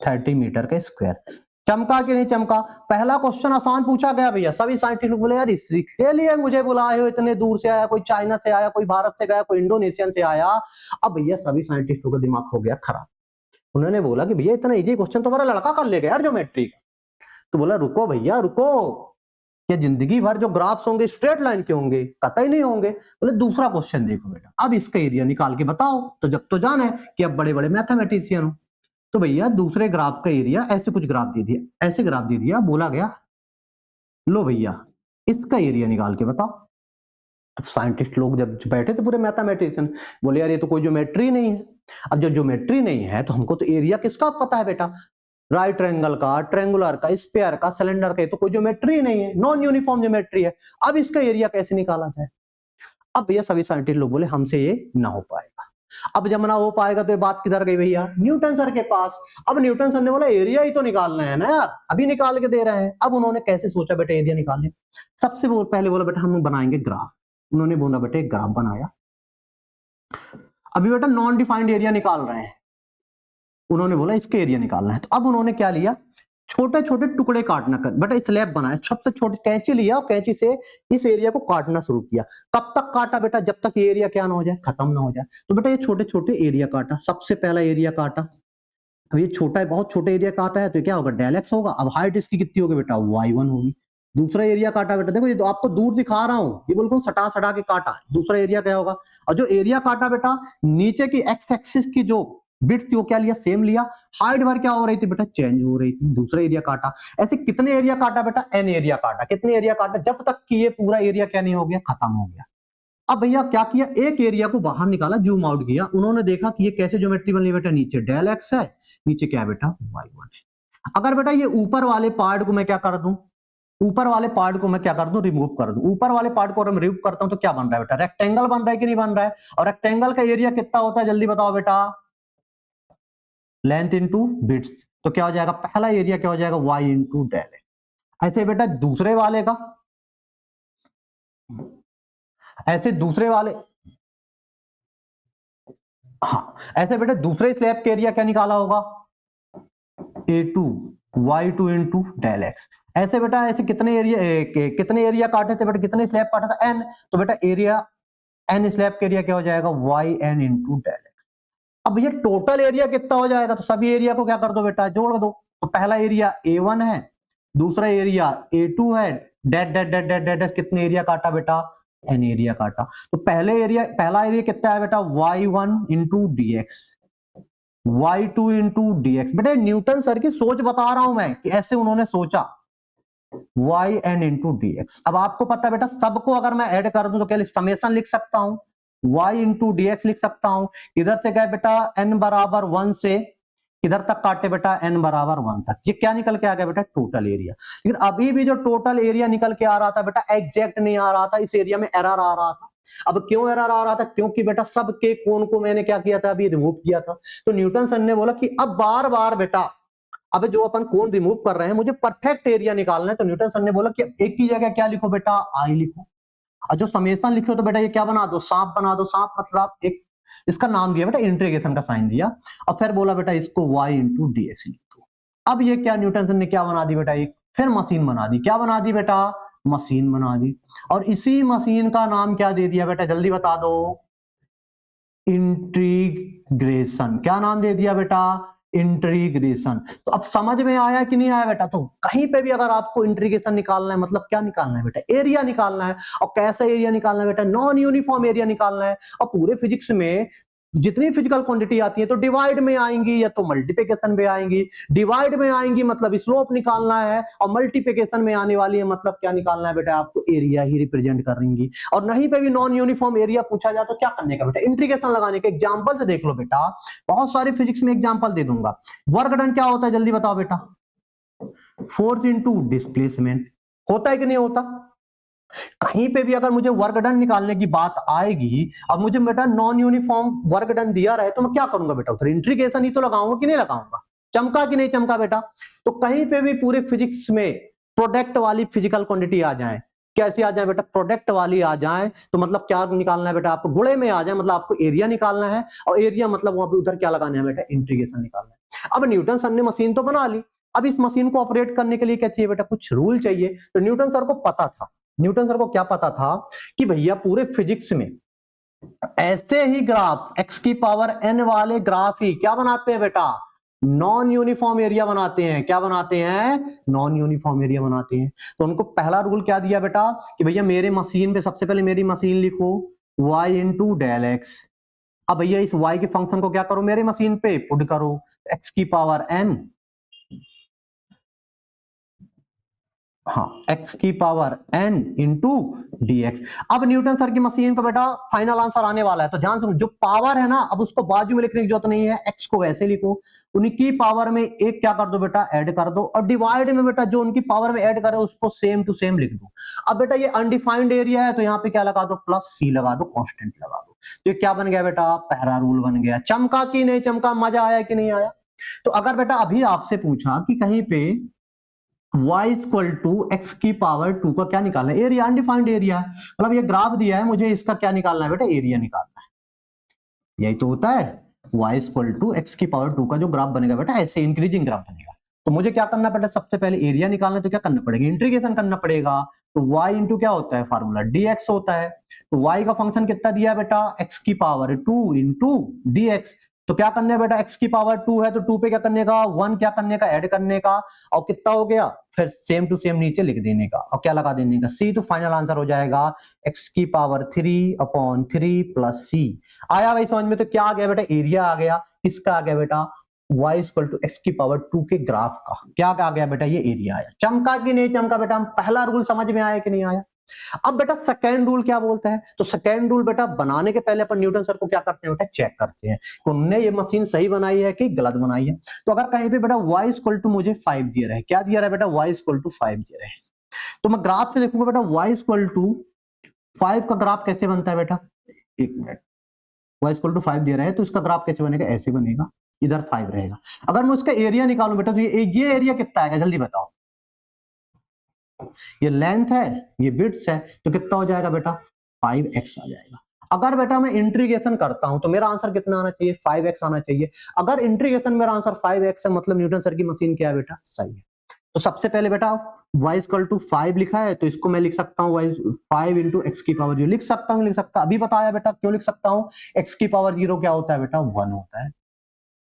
A: 30 मीटर का स्क्वायर। चमका कि नहीं चमका। पहला क्वेश्चन आसान पूछा गया भैया, सभी साइंटिस्ट बोले यार इसके लिए मुझे बुलाए हो, इतने दूर से आया, कोई चाइना से आया, कोई भारत से गया, कोई इंडोनेशियन से आया। अब भैया सभी साइंटिस्टों का दिमाग हो गया खराब। उन्होंने बोला कि भैया इतना इजी क्वेश्चन तो हमारा लड़का कर लेगा यार ज्योमेट्री का। तो बोला रुको भैया रुको, क्या जिंदगी भर जो ग्राफ्स होंगे स्ट्रेट लाइन के होंगे, कतई नहीं होंगे। बोले दूसरा क्वेश्चन देखो बेटा, अब इसका एरिया निकाल के बताओ। तो जब तो जाना है कि अब बड़े बड़े मैथमेटिशियन हो, तो भैया दूसरे ग्राफ का एरिया, ऐसे कुछ ग्राफ दे दिया, ऐसे ग्राफ दे दिया, बोला गया लो भैया इसका एरिया निकाल के बताओ। अब साइंटिस्ट लोग जब बैठे थे पूरे मैथमेटिशियन, बोले यार ये तो कोई ज्योमेट्री नहीं है। अब जो ज्योमेट्री नहीं है तो हमको तो एरिया किसका पता है बेटा, राइट ट्रायंगल का, ट्रायंगुलर का, स्फीयर का, सिलेंडर का। तो कोई ज्योमेट्री नहीं है, नॉन यूनिफॉर्म ज्योमेट्री है। अब इसका एरिया कैसे निकाला जाए। अब भैया सभी साइंटिस्ट लोग बोले हमसे ये ना हो पाएगा। अब जब ना हो पाएगा तो ये बात किधर गई भैया, न्यूटन सर के पास। अब न्यूटन सर ने बोला एरिया ही तो निकालना है ना यार, अभी निकाल के दे रहे हैं। अब उन्होंने कैसे सोचा बेटा एरिया निकालने, सबसे पहले बोला बेटा हम बनाएंगे ग्राफ। उन्होंने बोला बेटा एक ग्राफ बनाया। अभी बेटा नॉन डिफाइंड एरिया निकाल रहे हैं, उन्होंने बोला इसके एरिया निकालना है। तो अब उन्होंने क्या लिया, छोटे छोटे टुकड़े काटना कर बेटा, स्लैब बनाया, सबसे छोटी कैंची लिया और कैंची से इस एरिया को काटना शुरू किया। कब तक काटा बेटा, जब तक ये एरिया क्या ना हो जाए, खत्म ना हो जाए। तो बेटा ये छोटे छोटे एरिया काटा, सबसे पहला एरिया काटा। अब ये छोटा है, बहुत छोटे एरिया काटा है तो क्या होगा, डेल एक्स होगा। अब हाइट इसकी कितनी होगी बेटा, y1 होगी। दूसरा एरिया काटा बेटा, देखो ये तो आपको दूर दिखा रहा हूं, ये बिल्कुल सटा सटा के काटा। दूसरा एरिया क्या होगा, और जो एरिया काटा बेटा नीचे की एक्स एक्सिस की जो बिट्स थी वो क्या लिया, सेम लिया। हाइट भर क्या हो रही थी बेटा, चेंज हो रही थी। दूसरा एरिया काटा। ऐसे कितने एरिया काटा बेटा, n एरिया काटा। कितने एरिया काटा, जब तक कि ये पूरा एरिया क्या नहीं हो गया, खत्म हो गया। अब भैया क्या किया, एक एरिया को बाहर निकाला, जूम आउट किया। उन्होंने देखा कि ये कैसे ज्योमेट्री बनी बेटा, नीचे डेल एक्स है, नीचे क्या है बेटा y1 है। अगर बेटा ये ऊपर वाले पार्ट को मैं क्या कर दूं, ऊपर वाले पार्ट को मैं क्या कर दूं, रिमूव कर दूं। ऊपर वाले पार्ट को मैं रिमूव करता हूं तो क्या बन रहा है बेटा, रेक्टेंगल बन रहा है कि नहीं बन रहा है। और रेक्टेंगल का एरिया कितना होता है, जल्दी बताओ बेटा, लेंथ इंटू बिट्स। तो क्या हो जाएगा, पहला एरिया क्या हो जाएगा, y इंटू डेल एक्स। ऐसे बेटा दूसरे वाले का, ऐसे दूसरे वाले, हाँ ऐसे बेटा दूसरे स्लैब के एरिया क्या निकाला होगा, a2 y2 into del x. ऐसे बेटा ऐसे कितने एरिया काटे थे बेटा, कितने स्लैब काटा था, n। तो बेटा एरिया n स्लैब के एरिया क्या हो जाएगा, yn इंटू डेल एक्स। अब ये टोटल एरिया कितना हो जाएगा, तो सभी एरिया को क्या कर दो बेटा, जोड़ दो। तो पहला एरिया a1 है, दूसरा एरिया a2 है, dead dead dead dead dead कितने एरिया काटा बेटा, एन एरिया काटा। तो पहला एरिया कितना है बेटा y1 into d x, y2 into d x. बेटा न्यूटन सर की सोच बता रहा हूं मैं कि ऐसे उन्होंने सोचा, y n into d x. अब आपको पता है बेटा सबको अगर मैं ऐड कर दूं तो क्या समेशन लिख सकता हूं, y इंटू डी एक्स लिख सकता हूं। इधर से गए बेटा n बराबर 1 से इधर तक काटे बेटा n बराबर 1 तक, ये क्या निकल के आ गया बेटा टोटल एरिया। लेकिन अभी भी जो टोटल एरिया निकल के आ रहा था बेटा एग्जैक्ट नहीं आ रहा था, इस एरिया में एरर आ रहा था। अब क्यों एरर आ रहा था, क्योंकि बेटा सबके कोण को मैंने क्या किया था अभी रिमूव किया था। तो न्यूटन सर ने बोला कि अब बार बार बेटा अब जो अपन कोण रिमूव कर रहे हैं मुझे परफेक्ट एरिया निकालना है। तो न्यूटन सर ने बोला कि एक ही जगह क्या लिखो बेटा आई लिखो, और जो समेशन लिखो तो बेटा ये क्या बना दो सांप बना दो। सांप मतलब एक इसका नाम दिया बेटा इंटीग्रेशन का साइन दिया, और फिर बोला बेटा इसको y इंटू डी एक्स लिख दो। अब ये क्या न्यूटन सर ने क्या बना दी बेटा एक फिर मशीन बना दी। क्या बना दी बेटा मशीन बना दी, और इसी मशीन का नाम क्या दे दिया बेटा जल्दी बता दो इंटीग्रेशन। क्या नाम दे दिया बेटा इंटीग्रेशन। तो अब समझ में आया कि नहीं आया बेटा। तो कहीं पे भी अगर आपको इंटीग्रेशन निकालना है मतलब क्या निकालना है बेटा एरिया निकालना है। और कैसा एरिया निकालना है बेटा नॉन यूनिफॉर्म एरिया निकालना है। और पूरे फिजिक्स में जितनी फिजिकल क्वांटिटी आती है तो डिवाइड में आएंगी या तो मल्टीप्लिकेशन में आएंगी। डिवाइड में आएंगी मतलब स्लोप निकालना है, और मल्टीप्लिकेशन में आने वाली है मतलब क्या निकालना है बेटा आपको एरिया ही रिप्रेजेंट करेंगी। और नहीं पे भी नॉन यूनिफॉर्म एरिया पूछा जाए तो क्या करने का बेटा इंटीग्रेशन लगाने के। एग्जांपल से देख लो बेटा, बहुत सारे फिजिक्स में एग्जांपल दे दूंगा। वर्क डन क्या होता है जल्दी बताओ बेटा, फोर्स इंटू डिस्प्लेसमेंट होता है कि नहीं होता। कहीं पे भी अगर मुझे वर्क डन निकालने की बात आएगी, अब मुझे बेटा नॉन यूनिफॉर्म वर्क डन दिया रहे तो मैं क्या करूंगा बेटा उधर इंटीग्रेशन ही तो लगाऊंगा कि नहीं लगाऊंगा। चमका कि नहीं चमका बेटा। तो कहीं पे भी पूरे फिजिक्स में प्रोडक्ट वाली फिजिकल क्वांटिटी आ जाए, कैसी आ जाए बेटा प्रोडक्ट वाली आ जाए तो मतलब क्या निकालना है बेटा आपको गुणे में आ जाए मतलब आपको एरिया निकालना है। और एरिया मतलब वहां पे उधर क्या लगाना है बेटा इंटीग्रेशन निकालना है। अब न्यूटन सर ने मशीन तो बना ली, अब इस मशीन को ऑपरेट करने के लिए क्या चाहिए बेटा कुछ रूल चाहिए। तो न्यूटन सर को पता था, न्यूटन सर को क्या पता था कि भैया पूरे फिजिक्स में ऐसे ही ग्राफ x की पावर n वाले ग्राफ ही क्या बनाते हैं बेटा नॉन यूनिफॉर्म एरिया बनाते हैं। क्या बनाते हैं नॉन यूनिफॉर्म एरिया बनाते हैं। तो उनको पहला रूल क्या दिया बेटा कि भैया मेरे मशीन पे सबसे पहले मेरी मशीन लिखो y इंटू डेल एक्स। अब भैया इस y के फंक्शन को क्या करो मेरे मशीन पे पुट करो x की पावर n, हाँ x की power n into d x. अब न्यूटन सर की मशीन का बेटा फाइनल आंसर आने वाला है तो ध्यान सुनो, जो पावर है ना अब उसको बाजू में लिखने की जरूरत नहीं है, x को वैसे लिखो, उनकी पावर में एक क्या कर दो बेटा ऐड कर दो, और डिवाइड में बेटा जो उनकी पावर में ऐड करे उसको सेम टू सेम लिख दो। अब बेटा ये अनडिफाइंड एरिया है तो यहाँ पे क्या लगा दो प्लस सी लगा दो, कांस्टेंट लगा दो। तो ये क्या बन गया बेटा पहला रूल बन गया। चमका कि नहीं चमका, मजा आया कि नहीं आया। तो अगर बेटा अभी आपसे पूछा कि कहीं पे y इक्वल टू एक्स की पावर 2 का क्या निकालना है एरिया, अनडिफाइंड एरिया है मतलब ये ग्राफ दिया है मुझे इसका क्या निकालना है बेटा एरिया निकालना है। यही तो होता है y इक्वल टू एक्स की पावर 2 का जो ग्राफ बनेगा बेटा ऐसे इंक्रीजिंग ग्राफ बनेगा। तो मुझे क्या करना बेटा सबसे पहले एरिया निकालना है तो क्या करना पड़ेगा इंटीग्रेशन करना पड़ेगा। तो y इंटू क्या होता है फार्मूला dx होता है। तो y का फंक्शन कितना दिया है बेटा x की पावर 2 इंटू dx। तो क्या करना है बेटा x की पावर 2 है तो 2 पे क्या करने का 1 क्या करने का ऐड करने का, और कितना हो गया फिर सेम टू सेम नीचे लिख देने का और क्या लगा देने का c। तो फाइनल आंसर हो जाएगा x की पावर 3/3 प्लस c। आया भाई समझ में। तो क्या आ गया बेटा एरिया आ गया, किसका आ गया बेटा y इक्वल टू एक्स की पावर 2 के ग्राफ का क्या आ गया बेटा ये एरिया आया। चमका कि नहीं चमका बेटा, हम पहला रूल समझ में आया कि नहीं आया। अब बेटा सेकेंड रूल क्या बोलता है, तो सेकेंड रूल बेटा बनाने के पहले अपन न्यूटन सर को क्या करते हैं बेटा चेक करते हैं कि उन्होंने ये मशीन सही बनाई है कि गलत बनाई है। तो अगर कहीं पे बेटा y इक्वल टू मुझे 5 दिया रहे, क्या दिया रहा है बेटा y इक्वल टू 5 दिया रहे, तो मैं ग्राफ से देखूंगा बेटा y इक्वल टू 5 का ग्राफ कैसे बनता है बेटा, एक मिनट, y इक्वल टू 5 दिया रहा है तो इसका ग्राफ कैसे बनेगा ऐसे बनेगा, इधर 5 रहेगा। अगर मैं उसका एरिया निकालूं बेटा तो ये एरिया कितना आएगा जल्दी बताओ। ये लेंथ है ये विड्थ है तो कितना हो जाएगा बेटा 5x आ जाएगा। अगर बेटा मैं इंटीग्रेशन करता हूं तो मेरा आंसर कितना आना चाहिए 5x आना चाहिए। अगर इंटीग्रेशन मेरा आंसर 5x है मतलब न्यूटन सर की मशीन क्या है बेटा सही है। तो सबसे पहले बेटा y इक्वल टू 5 लिखा है तो इसको मैं लिख सकता हूँ 5 इंटू एक्स की पावर 0 लिख सकता हूँ, लिख सकता अभी बताया बेटा क्यों लिख सकता हूँ, x की पावर 0 क्या होता है बेटा 1 होता है।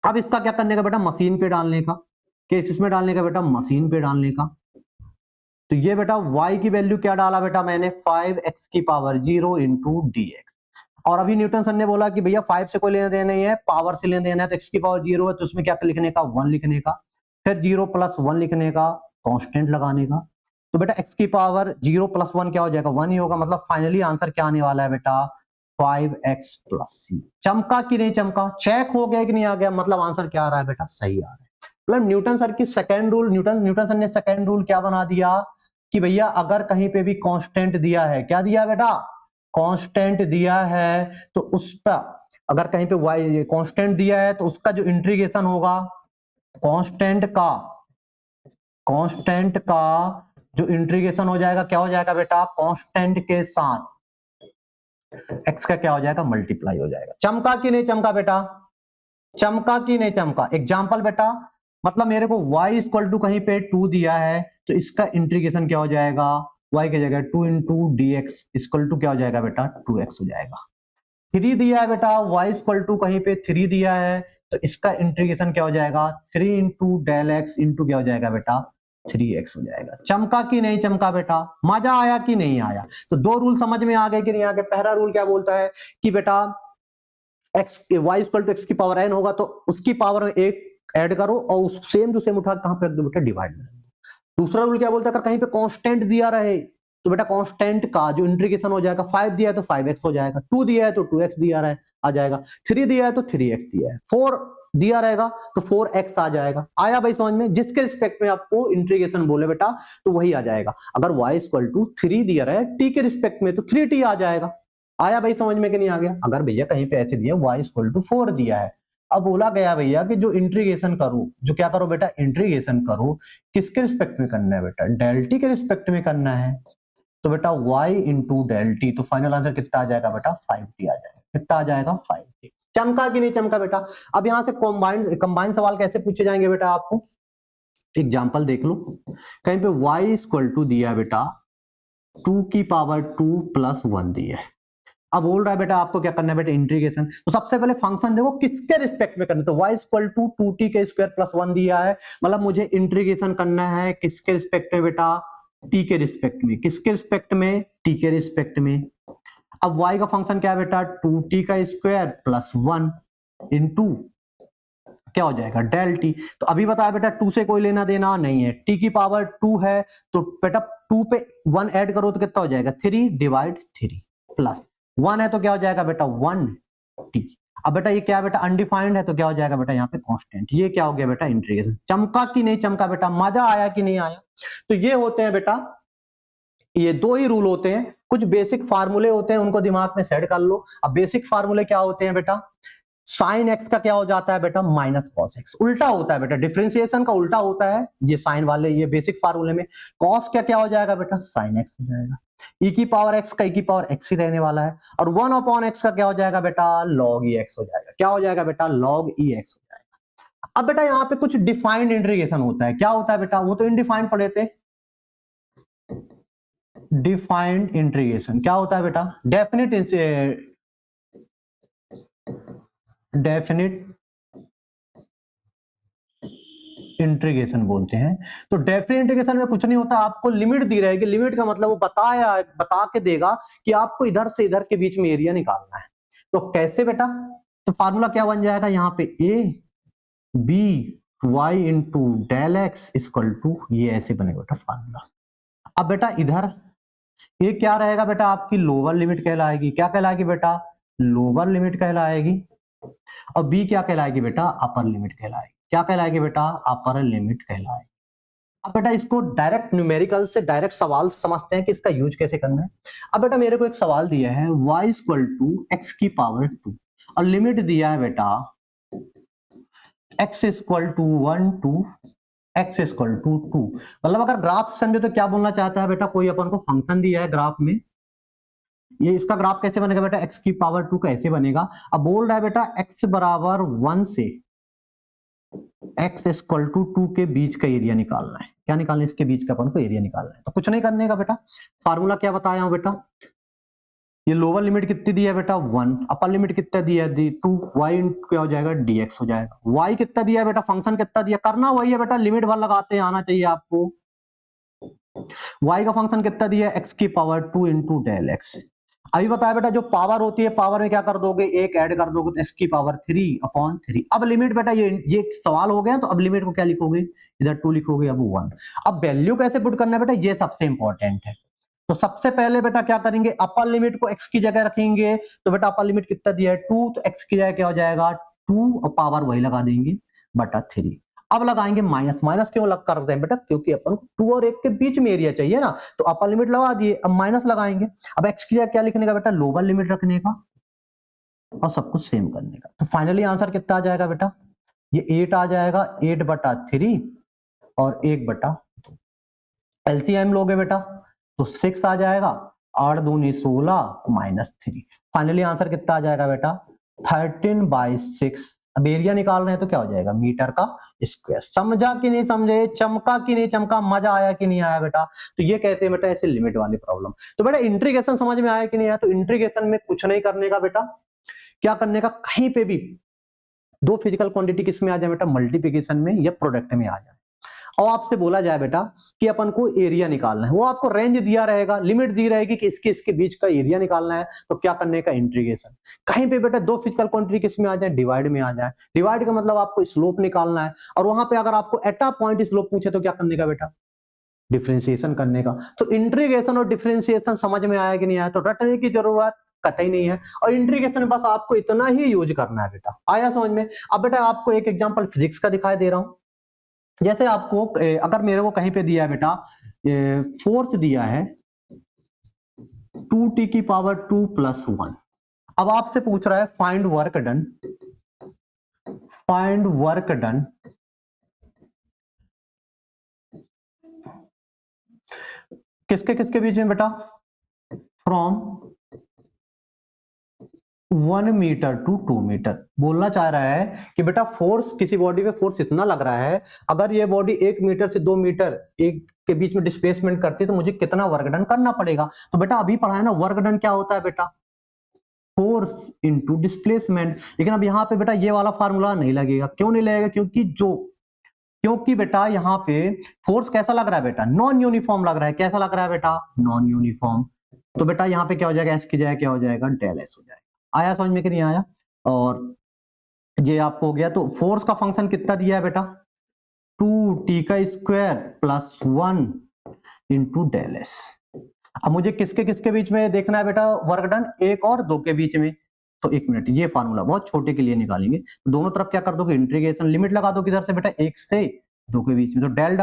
A: अब इसका क्या करने का बेटा मशीन पे डालने का, किसमें डालने का बेटा मशीन पे डालने का। तो ये बेटा y की वैल्यू क्या डाला बेटा मैंने 5x की पावर 0 इंटू dx। और अभी न्यूटन सर ने बोला कि भैया 5 से कोई लेना देना नहीं है, पावर से लेना देना है, तो x की पावर 0 है तो उसमें क्या लिखने का 1 लिखने का, फिर 0 प्लस 1 लिखने का, कांस्टेंट लगाने का। तो बेटा x की पावर 0 प्लस 1 क्या हो जाएगा 1 ही होगा, मतलब फाइनली आंसर क्या आने वाला है बेटा 5x प्लस c। चमका कि नहीं चमका, चेक हो गया कि नहीं आ गया, मतलब आंसर क्या आ रहा है बेटा सही आ रहा है। मतलब न्यूटन सर की सेकंड रूल, न्यूटन सर ने सेकंड रूल क्या बना दिया कि भैया अगर कहीं पे भी कांस्टेंट दिया है, क्या दिया बेटा कांस्टेंट दिया है, तो उस पर अगर कहीं पे y कांस्टेंट दिया है तो उसका जो इंटीग्रेशन होगा कांस्टेंट का जो इंटीग्रेशन हो जाएगा क्या हो जाएगा बेटा कांस्टेंट के साथ x का क्या हो जाएगा मल्टीप्लाई हो जाएगा। चमका कि नहीं चमका बेटा, चमका कि नहीं चमका। एग्जांपल बेटा मतलब मेरे को y इक्वल टू कहीं पे 2 दिया है तो इसका इंटीग्रेशन क्या हो जाएगा y की जगह 2 into d x equal to क्या हो जाएगा बेटा 2x हो जाएगा। 3 दिया है बेटा y इक्वल टू कहीं पे 3 दिया है तो इसका इंटीग्रेशन क्या हो जाएगा 3 इंटू डेल एक्स इंटू क्या हो जाएगा बेटा 3x हो जाएगा। चमका कि नहीं चमका बेटा, मजा आया कि नहीं आया। तो दो रूल समझ में आ गए कि नहीं आ गए। पहला रूल क्या बोलता है कि बेटा x y equal to x की पावर n होगा तो उसकी पावर में एक ऐड करो और उस सेम टू सेम उठा कहां पे रख दो बेटा डिवाइड में। दूसरा रूल क्या बोलता है अगर कहीं पे कांस्टेंट दिया रहे तो बेटा कांस्टेंट का जो इंटीग्रेशन हो जाएगा 5 दिया है तो 5x हो जाएगा, 2 दिया है तो 2x दिया रहा है आ जाएगा, 3 दिया है तो 3x दिया है, 4 दिया रहेगा तो 4x आ जाएगा। आया भाई समझ में, जिसके रिस्पेक्ट में आपको इंटीग्रेशन बोले बेटा तो वही आ जाएगा। अगर y इक्वल टू 3 दिया रहा है t के रिस्पेक्ट में तो 3t आ जाएगा। आया भाई समझ में कि नहीं आ गया। अगर भैया कहीं पे ऐसे दिया y इक्वल टू 4 दिया है, अब बोला गया भैया कि जो इंटीग्रेशन करो, जो क्या करो बेटा इंटीग्रेशन करो, किसके रिस्पेक्ट में करना है बेटा डेल टी के रिस्पेक्ट में करना है। तो बेटा y इंटू डेल टी, तो फाइनल आंसर कितना आ जाएगा बेटा 5t आ जाएगा। कितना आ जाएगा 5t। चमका कि नहीं चमका बेटा। अब यहां से कंबाइन सवाल कैसे पूछे जाएंगे बेटा आपको, एग्जांपल देख लो। कहीं पे y इक्वल टू दिया बेटा 2 की पावर 2 प्लस 1 दिया है। अब बोल रहा है बेटा आपको क्या करना है बेटा इंटीग्रेशन। तो सबसे पहले फंक्शन देखो किसके रिस्पेक्ट में करना है, तो y इक्वल टू 2t के स्क्वायर प्लस 1 दिया है, मतलब मुझे इंटीग्रेशन करना है किसके रिस्पेक्ट में बेटा t के रिस्पेक्ट में। किसके रिस्पेक्ट में t के रिस्पेक्ट में। अब y का फंक्शन क्या है बेटा 2t का स्क्वायर प्लस 1 इंटू क्या हो जाएगा डेल टी। तो अभी बताया बेटा 2 से कोई लेना देना नहीं है, t की पावर 2 है तो बेटा 2 पे 1 ऐड करो तो कितना हो जाएगा 3 डिवाइड 3 प्लस 1 है तो क्या हो जाएगा बेटा 1t। अब बेटा ये क्या है बेटा अनडिफाइंड है तो क्या हो जाएगा बेटा यहाँ पे कांस्टेंट। ये क्या हो गया बेटा इंटीग्रेशन। चमका कि नहीं चमका बेटा, मजा आया कि नहीं आया। तो ये होते हैं बेटा, ये दो ही रूल होते हैं, कुछ बेसिक फार्मूले होते हैं उनको दिमाग में सेट कर लो। अब बेसिक फार्मूले क्या होते हैं बेटा, साइन एक्स का क्या हो जाता है बेटा माइनस कॉस एक्स, उल्टा होता है बेटा डिफरेंशिएशन का उल्टा होता है ये साइन वाले ये बेसिक फार्मूले में। कॉस का क्या हो जाएगा बेटा साइन एक्स हो जाएगा, ई की पावर एक्स का ई की पावर एक्स ही रहने वाला है, और 1 अपॉन एक्स का क्या हो जाएगा बेटा लॉग ई एक्स हो जाएगा। क्या हो जाएगा बेटा लॉग ई एक्स हो जाएगा। अब बेटा यहाँ पे कुछ डिफाइंड इंटीग्रेशन होता है, क्या होता है बेटा वो तो इनडिफाइंड पढ़े थे। डिफाइंड इंटीग्रेशन क्या होता है बेटा डेफिनिट इंटीग्रेशन बोलते हैं। तो डेफिनिट इंटीग्रेशन में कुछ नहीं होता, आपको लिमिट दी रहेगी, लिमिट का मतलब वो बता के देगा कि आपको इधर से इधर के बीच में एरिया निकालना है। तो कैसे बेटा, तो फार्मूला क्या बन जाएगा यहाँ पे a b y into del x equal to, ये ऐसे बनेगा बेटा फार्मूला। अब बेटा इधर ये क्या रहेगा बेटा आपकी लोअर लिमिट कहलाएगी, क्या कहलाएगी बेटा लोअर लिमिट कहलाएगी, और बी क्या कहलाएगी बेटा अपर लिमिट कहलाएगी। क्या कहलाएगी बेटा अपर लिमिट कहलाएगी। अब बेटा इसको डायरेक्ट न्यूमेरिकल से डायरेक्ट सवाल से समझते हैं कि इसका यूज कैसे करना है। अब बेटा मेरे को एक सवाल दिया है y इक्वल टू एक्स की पावर 2 और लिमिट दिया है बेटा x equal to 1 to x equal to 2। मतलब अगर ग्राफ समझो तो क्या बोलना चाहता है बेटा, कोई अपन को फंक्शन दिया है ग्राफ में, ये इसका ग्राफ कैसे बनेगा बेटा x की पावर 2 कैसे बनेगा। अब बोल रहा है बेटा x बराबर 1 से x इक्वल टू 2 के बीच का एरिया निकालना है। क्या निकालना है इसके बीच का अपन को एरिया निकालना है। तो कुछ नहीं करने का बेटा, फार्मूला क्या बताया हूं बेटा, ये लोअर लिमिट कितनी दी है बेटा 1, अपर लिमिट कितना दिया है 2, y क्या हो जाएगा dx हो जाएगा। y कितना दिया है बेटा फंक्शन कितना दिया, करना वही है बेटा लिमिट भर लगाते हैं आना चाहिए आपको। y का फंक्शन कितना दिया है, x की पावर 2 इंटू डेल एक्स। अभी बताया बेटा जो पावर होती है पावर में क्या कर दोगे, एक ऐड कर दोगे तो x की पावर 3/3। अब लिमिट बेटा ये सवाल हो गया, तो अब लिमिट को क्या लिखोगे, इधर 2 लिखोगे, अब 1। अब वैल्यू कैसे पुट करना है बेटा, ये सबसे इंपॉर्टेंट है। तो सबसे पहले बेटा क्या करेंगे, अपर लिमिट को x की जगह रखेंगे, तो बेटा अपर लिमिट कितना दिया है 2, तो x की जगह क्या हो जाएगा 2 और पावर वही लगा देंगे बटा 3। अब लगाएंगे माइनस, माइनस क्यों लग कर दें बेटा, क्योंकि अपन को 2 और 1 के बीच में एरिया चाहिए ना, तो अपर लिमिट लगा दिए, अब माइनस लगाएंगे। अब x की जगह क्या लिखने का बेटा, लोअर लिमिट रखने का और सब कुछ सेम करने का। तो फाइनली आंसर कितना आ जाएगा बेटा, ये 8 आ जाएगा, 8 बटा 3 और 1 बटा, एलसीएम लोगे बेटा तो 6 आ जाएगा, 8 दूनी 16 माइनस 3। फाइनली आंसर कितना आ जाएगा बेटा 13/6। अब एरिया निकाल रहे हैं तो क्या हो जाएगा, मीटर का स्क्वायर। समझा कि नहीं समझे, चमका कि नहीं चमका, मजा आया कि नहीं आया बेटा। तो ये कहते हैं बेटा ऐसे लिमिट वाली प्रॉब्लम। तो बेटा इंटीग्रेशन समझ में आया कि नहीं आया, तो इंटीग्रेशन में कुछ नहीं करने का बेटा, क्या करने का, कहीं पे भी दो फिजिकल क्वांटिटी किस में आ जाए बेटा, मल्टीप्लिकेशन में या प्रोडक्ट में आ जाए, और आपसे बोला जाए बेटा कि अपन को एरिया निकालना है, वो आपको रेंज दिया रहेगा, लिमिट दी रहेगी कि इसके बीच का एरिया निकालना है, तो क्या करने का, इंटीग्रेशन। कहीं पे बेटा दो फिजिकल क्वांटिटी किस में आ जाए, डिवाइड में आ जाए। डिवाइड का मतलब आपको स्लोप निकालना है, और वहां पे अगर आपको एट अ पॉइंट स्लोप पूछे तो क्या करने का बेटा, डिफरेंशिएशन करने का। तो इंटीग्रेशन और डिफरेंशिएशन समझ में आया कि नहीं आया, तो रटने की जरूरत कतई नहीं है, और इंटीग्रेशन बस आपको इतना ही यूज करना है बेटा। आया समझ में। अब बेटा आपको एक एग्जांपल फिजिक्स का दिखाई दे रहा हूं। जैसे आपको अगर मेरे को कहीं पे दिया है बेटा, फोर्स दिया है 2t की पावर 2 + 1। अब आपसे पूछ रहा है find work done, find work done किसके किसके बीच में बेटा, फ्रॉम 1 मीटर टू 2 मीटर। बोलना चाह रहा है कि बेटा फोर्स, किसी बॉडी पे फोर्स इतना लग रहा है, अगर ये बॉडी 1 मीटर से 2 मीटर एक के बीच में डिस्प्लेसमेंट करती है तो मुझे कितना वर्क डन करना पड़ेगा। तो बेटा अभी पढ़ा है ना, वर्क डन क्या होता है बेटा, फोर्स इनटू डिस्प्लेसमेंट। लेकिन अब यहाँ पे बेटा ये वाला फार्मूला नहीं लगेगा। क्यों नहीं लगेगा, क्योंकि बेटा यहाँ पे फोर्स कैसा लग रहा है बेटा, नॉन यूनिफॉर्म लग रहा है। कैसा लग रहा है बेटा, नॉन यूनिफॉर्म। तो बेटा यहाँ पे क्या हो जाएगा, एस की जगह क्या हो जाएगा, डेल एस हो जाएगा। आया समझ में कि नहीं आया। और ये आपको हो गया। तो फोर्स का फंक्शन कितना दिया है बेटा, 2t² + 1 इंटू डेल एस। अब मुझे किसके किसके बीच में देखना है बेटा, वर्क डन 1 और 2 के बीच में। तो 1 मिनट, ये फार्मूला बहुत छोटे के लिए निकालेंगे। दोनों तरफ क्या कर दोगे, इंटीग्रेशन, लिमिट लगा दो किधर से बेटा, 1 से 2 के बीच में। तो डेल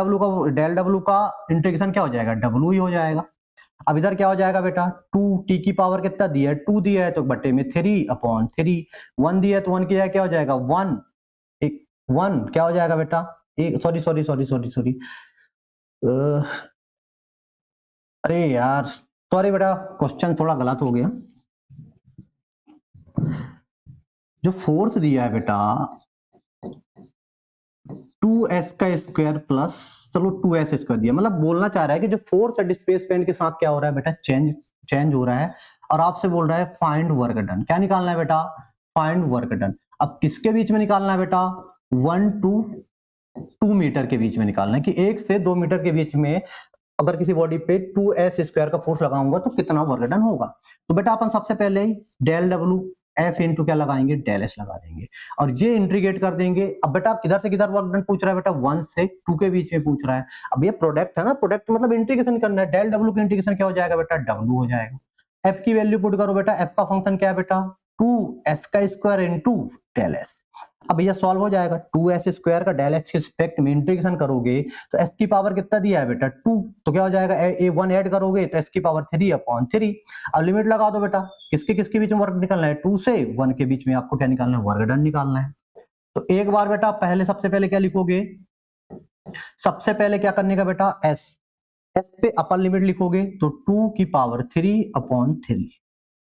A: डब्ल्यू का इंटीग्रेशन क्या हो जाएगा, डब्ल्यू ही हो जाएगा। अब इधर क्या हो जाएगा बेटा, 2t की पावर कितना दिया है, 2 दिया है तो बटे में 3/3। 1 दिया है तो 1 की जगह क्या हो जाएगा, 1 क्या हो जाएगा बेटा, सॉरी अरे यार सॉरी बेटा, क्वेश्चन थोड़ा गलत हो गया। जो फोर्स दिया है बेटा 2s का स्क्वायर प्लस, चलो 2s स्क्वायर दिया, मतलब बोलना चाह रहा है कि जो फोर्स है डिस्प्लेसमेंट के साथ क्या हो रहा है बेटा, चेंज हो रहा है। और आपसे बोल रहा है फाइंड वर्क डन। क्या निकालना है बेटा, फाइंड वर्क डन। अब किसके बीच में निकालना है बेटा, 1 to 2 मीटर के बीच में निकालना है, कि 1 से 2 मीटर के बीच में अगर किसी बॉडी पे 2s स्क्वायर का फोर्स लगाऊंगा तो कितना वर्क डन होगा। तो बेटा अपन सबसे पहले डेल डब्ल्यू एफ इंटू क्या लगाएंगे, डेल एस लगा देंगे, और ये इंटीग्रेट कर देंगे। अब बेटा किधर से किधर वर्क डन पूछ रहा है बेटा, 1 से 2 के बीच में पूछ रहा है। अब ये प्रोडक्ट है ना, प्रोडक्ट मतलब इंटीग्रेशन करना है। डेल डब्ल्यू का इंटीग्रेशन क्या हो जाएगा बेटा, डब्ल्यू हो जाएगा। एफ की वैल्यू पुट करो बेटा, एफ का फंक्शन क्या है बेटा, 2s² इंटू डेल एस। अब भैया सॉल्व हो जाएगा, 2s² का डेल एक्स के रिस्पेक्ट में इंटीग्रेशन करोगे तो s की पावर कितना दिया है बेटा, 2, तो क्या हो जाएगा, 1 ऐड करोगे तो s की पावर 3/3। अब लिमिट लगा दो बेटा, किसके किसके बीच में वर्क निकालना है, 2 से 1 के बीच में आपको क्या निकालना है, वर्क डन निकालना है। तो एक बार बेटा पहले सबसे पहले क्या लिखोगे, सबसे पहले क्या करने का बेटा, s पे अपर लिमिट लिखोगे तो 2 की पावर 3/3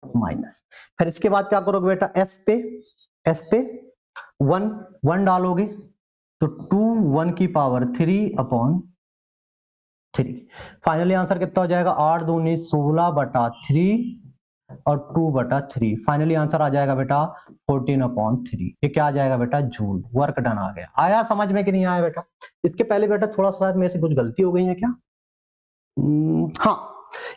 A: माइनस, फिर इसके बाद क्या करोगे बेटा, s पे 1 डालोगे तो 2 1 की पावर 3/3। फाइनली आंसर कितना हो जाएगा, 8 दूनी 16/3 और 2/3। फाइनली आंसर आ जाएगा बेटा 14/3। ये क्या आ जाएगा बेटा, जूल। वर्क डन आ गया। आया समझ में कि नहीं आया बेटा। इसके पहले बेटा थोड़ा सा मेरे से कुछ गलती हो गई है क्या, हाँ,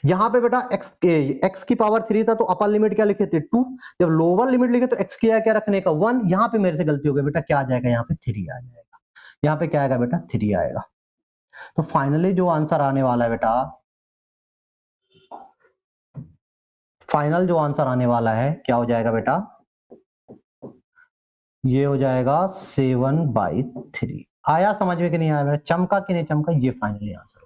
A: यहाँ पे बेटा x की पावर 3 था तो अपर लिमिट क्या लिखे थे 2, जब लोअर लिमिट लिखे तो x किया क्या रखने का 1, यहाँ पे मेरे से गलती हो गई बेटा, क्या आ जाएगा यहाँ पे 3 आ जाएगा, यहाँ पे क्या आएगा बेटा 3 आएगा। तो फाइनली जो आंसर आने वाला है बेटा, फाइनल जो आंसर आने वाला है क्या हो जाएगा बेटा, ये हो जाएगा 7/3। आया समझ में कि नहीं आया बेटा, चमका कि नहीं चमका, ये फाइनली आंसर हो जाएगा।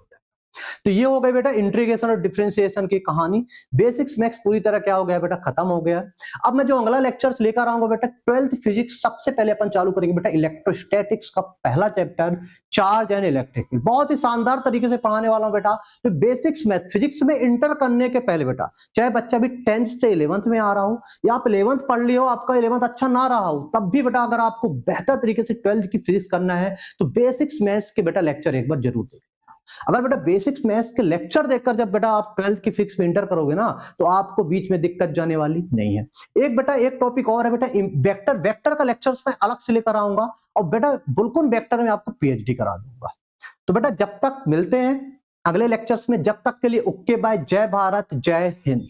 A: तो ये हो गई बेटा इंटीग्रेशन और डिफरेंशिएशन की कहानी। बेसिक्स मैथ्स पूरी तरह क्या हो गया बेटा, खत्म हो गया। अब मैं जो अगला लेक्चर्स लेकर आऊंगा बेटा 12th फिजिक्स, सबसे पहले अपन चालू करेंगे बेटा इलेक्ट्रोस्टैटिक्स का पहला chapter, charge and electric field. बहुत ही शानदार तरीके से पढ़ाने वाला हूं बेटा। तो बेसिक्स मैथ फिजिक्स में इंटर करने के पहले बेटा, चाहे बच्चा भी 10th से 11th में आ रहा हो या आप 11th पढ़ लियो, आपका 11th अच्छा ना रहा हो, तब भी बेटा अगर आपको बेहतर तरीके से 12th की फिजिक्स करना है तो बेसिक्स मैथ्स के बेटा लेक्चर एक बार जरूर देखें। अगर बेटा बेसिक्स मैथ्स के लेक्चर देखकर जब बेटा आप 12th की फिजिक्स में इंटर करोगे ना, तो आपको बीच में दिक्कत जाने वाली नहीं है। एक बेटा एक टॉपिक और है बेटा, वेक्टर का लेक्चर्स मैं अलग से लेकर आऊंगा, और बेटा बिल्कुल वेक्टर में आपको पीएचडी करा दूंगा। तो बेटा जब तक मिलते हैं अगले लेक्चर्स में, जब तक के लिए ओके बाय, जय भारत जय हिंद।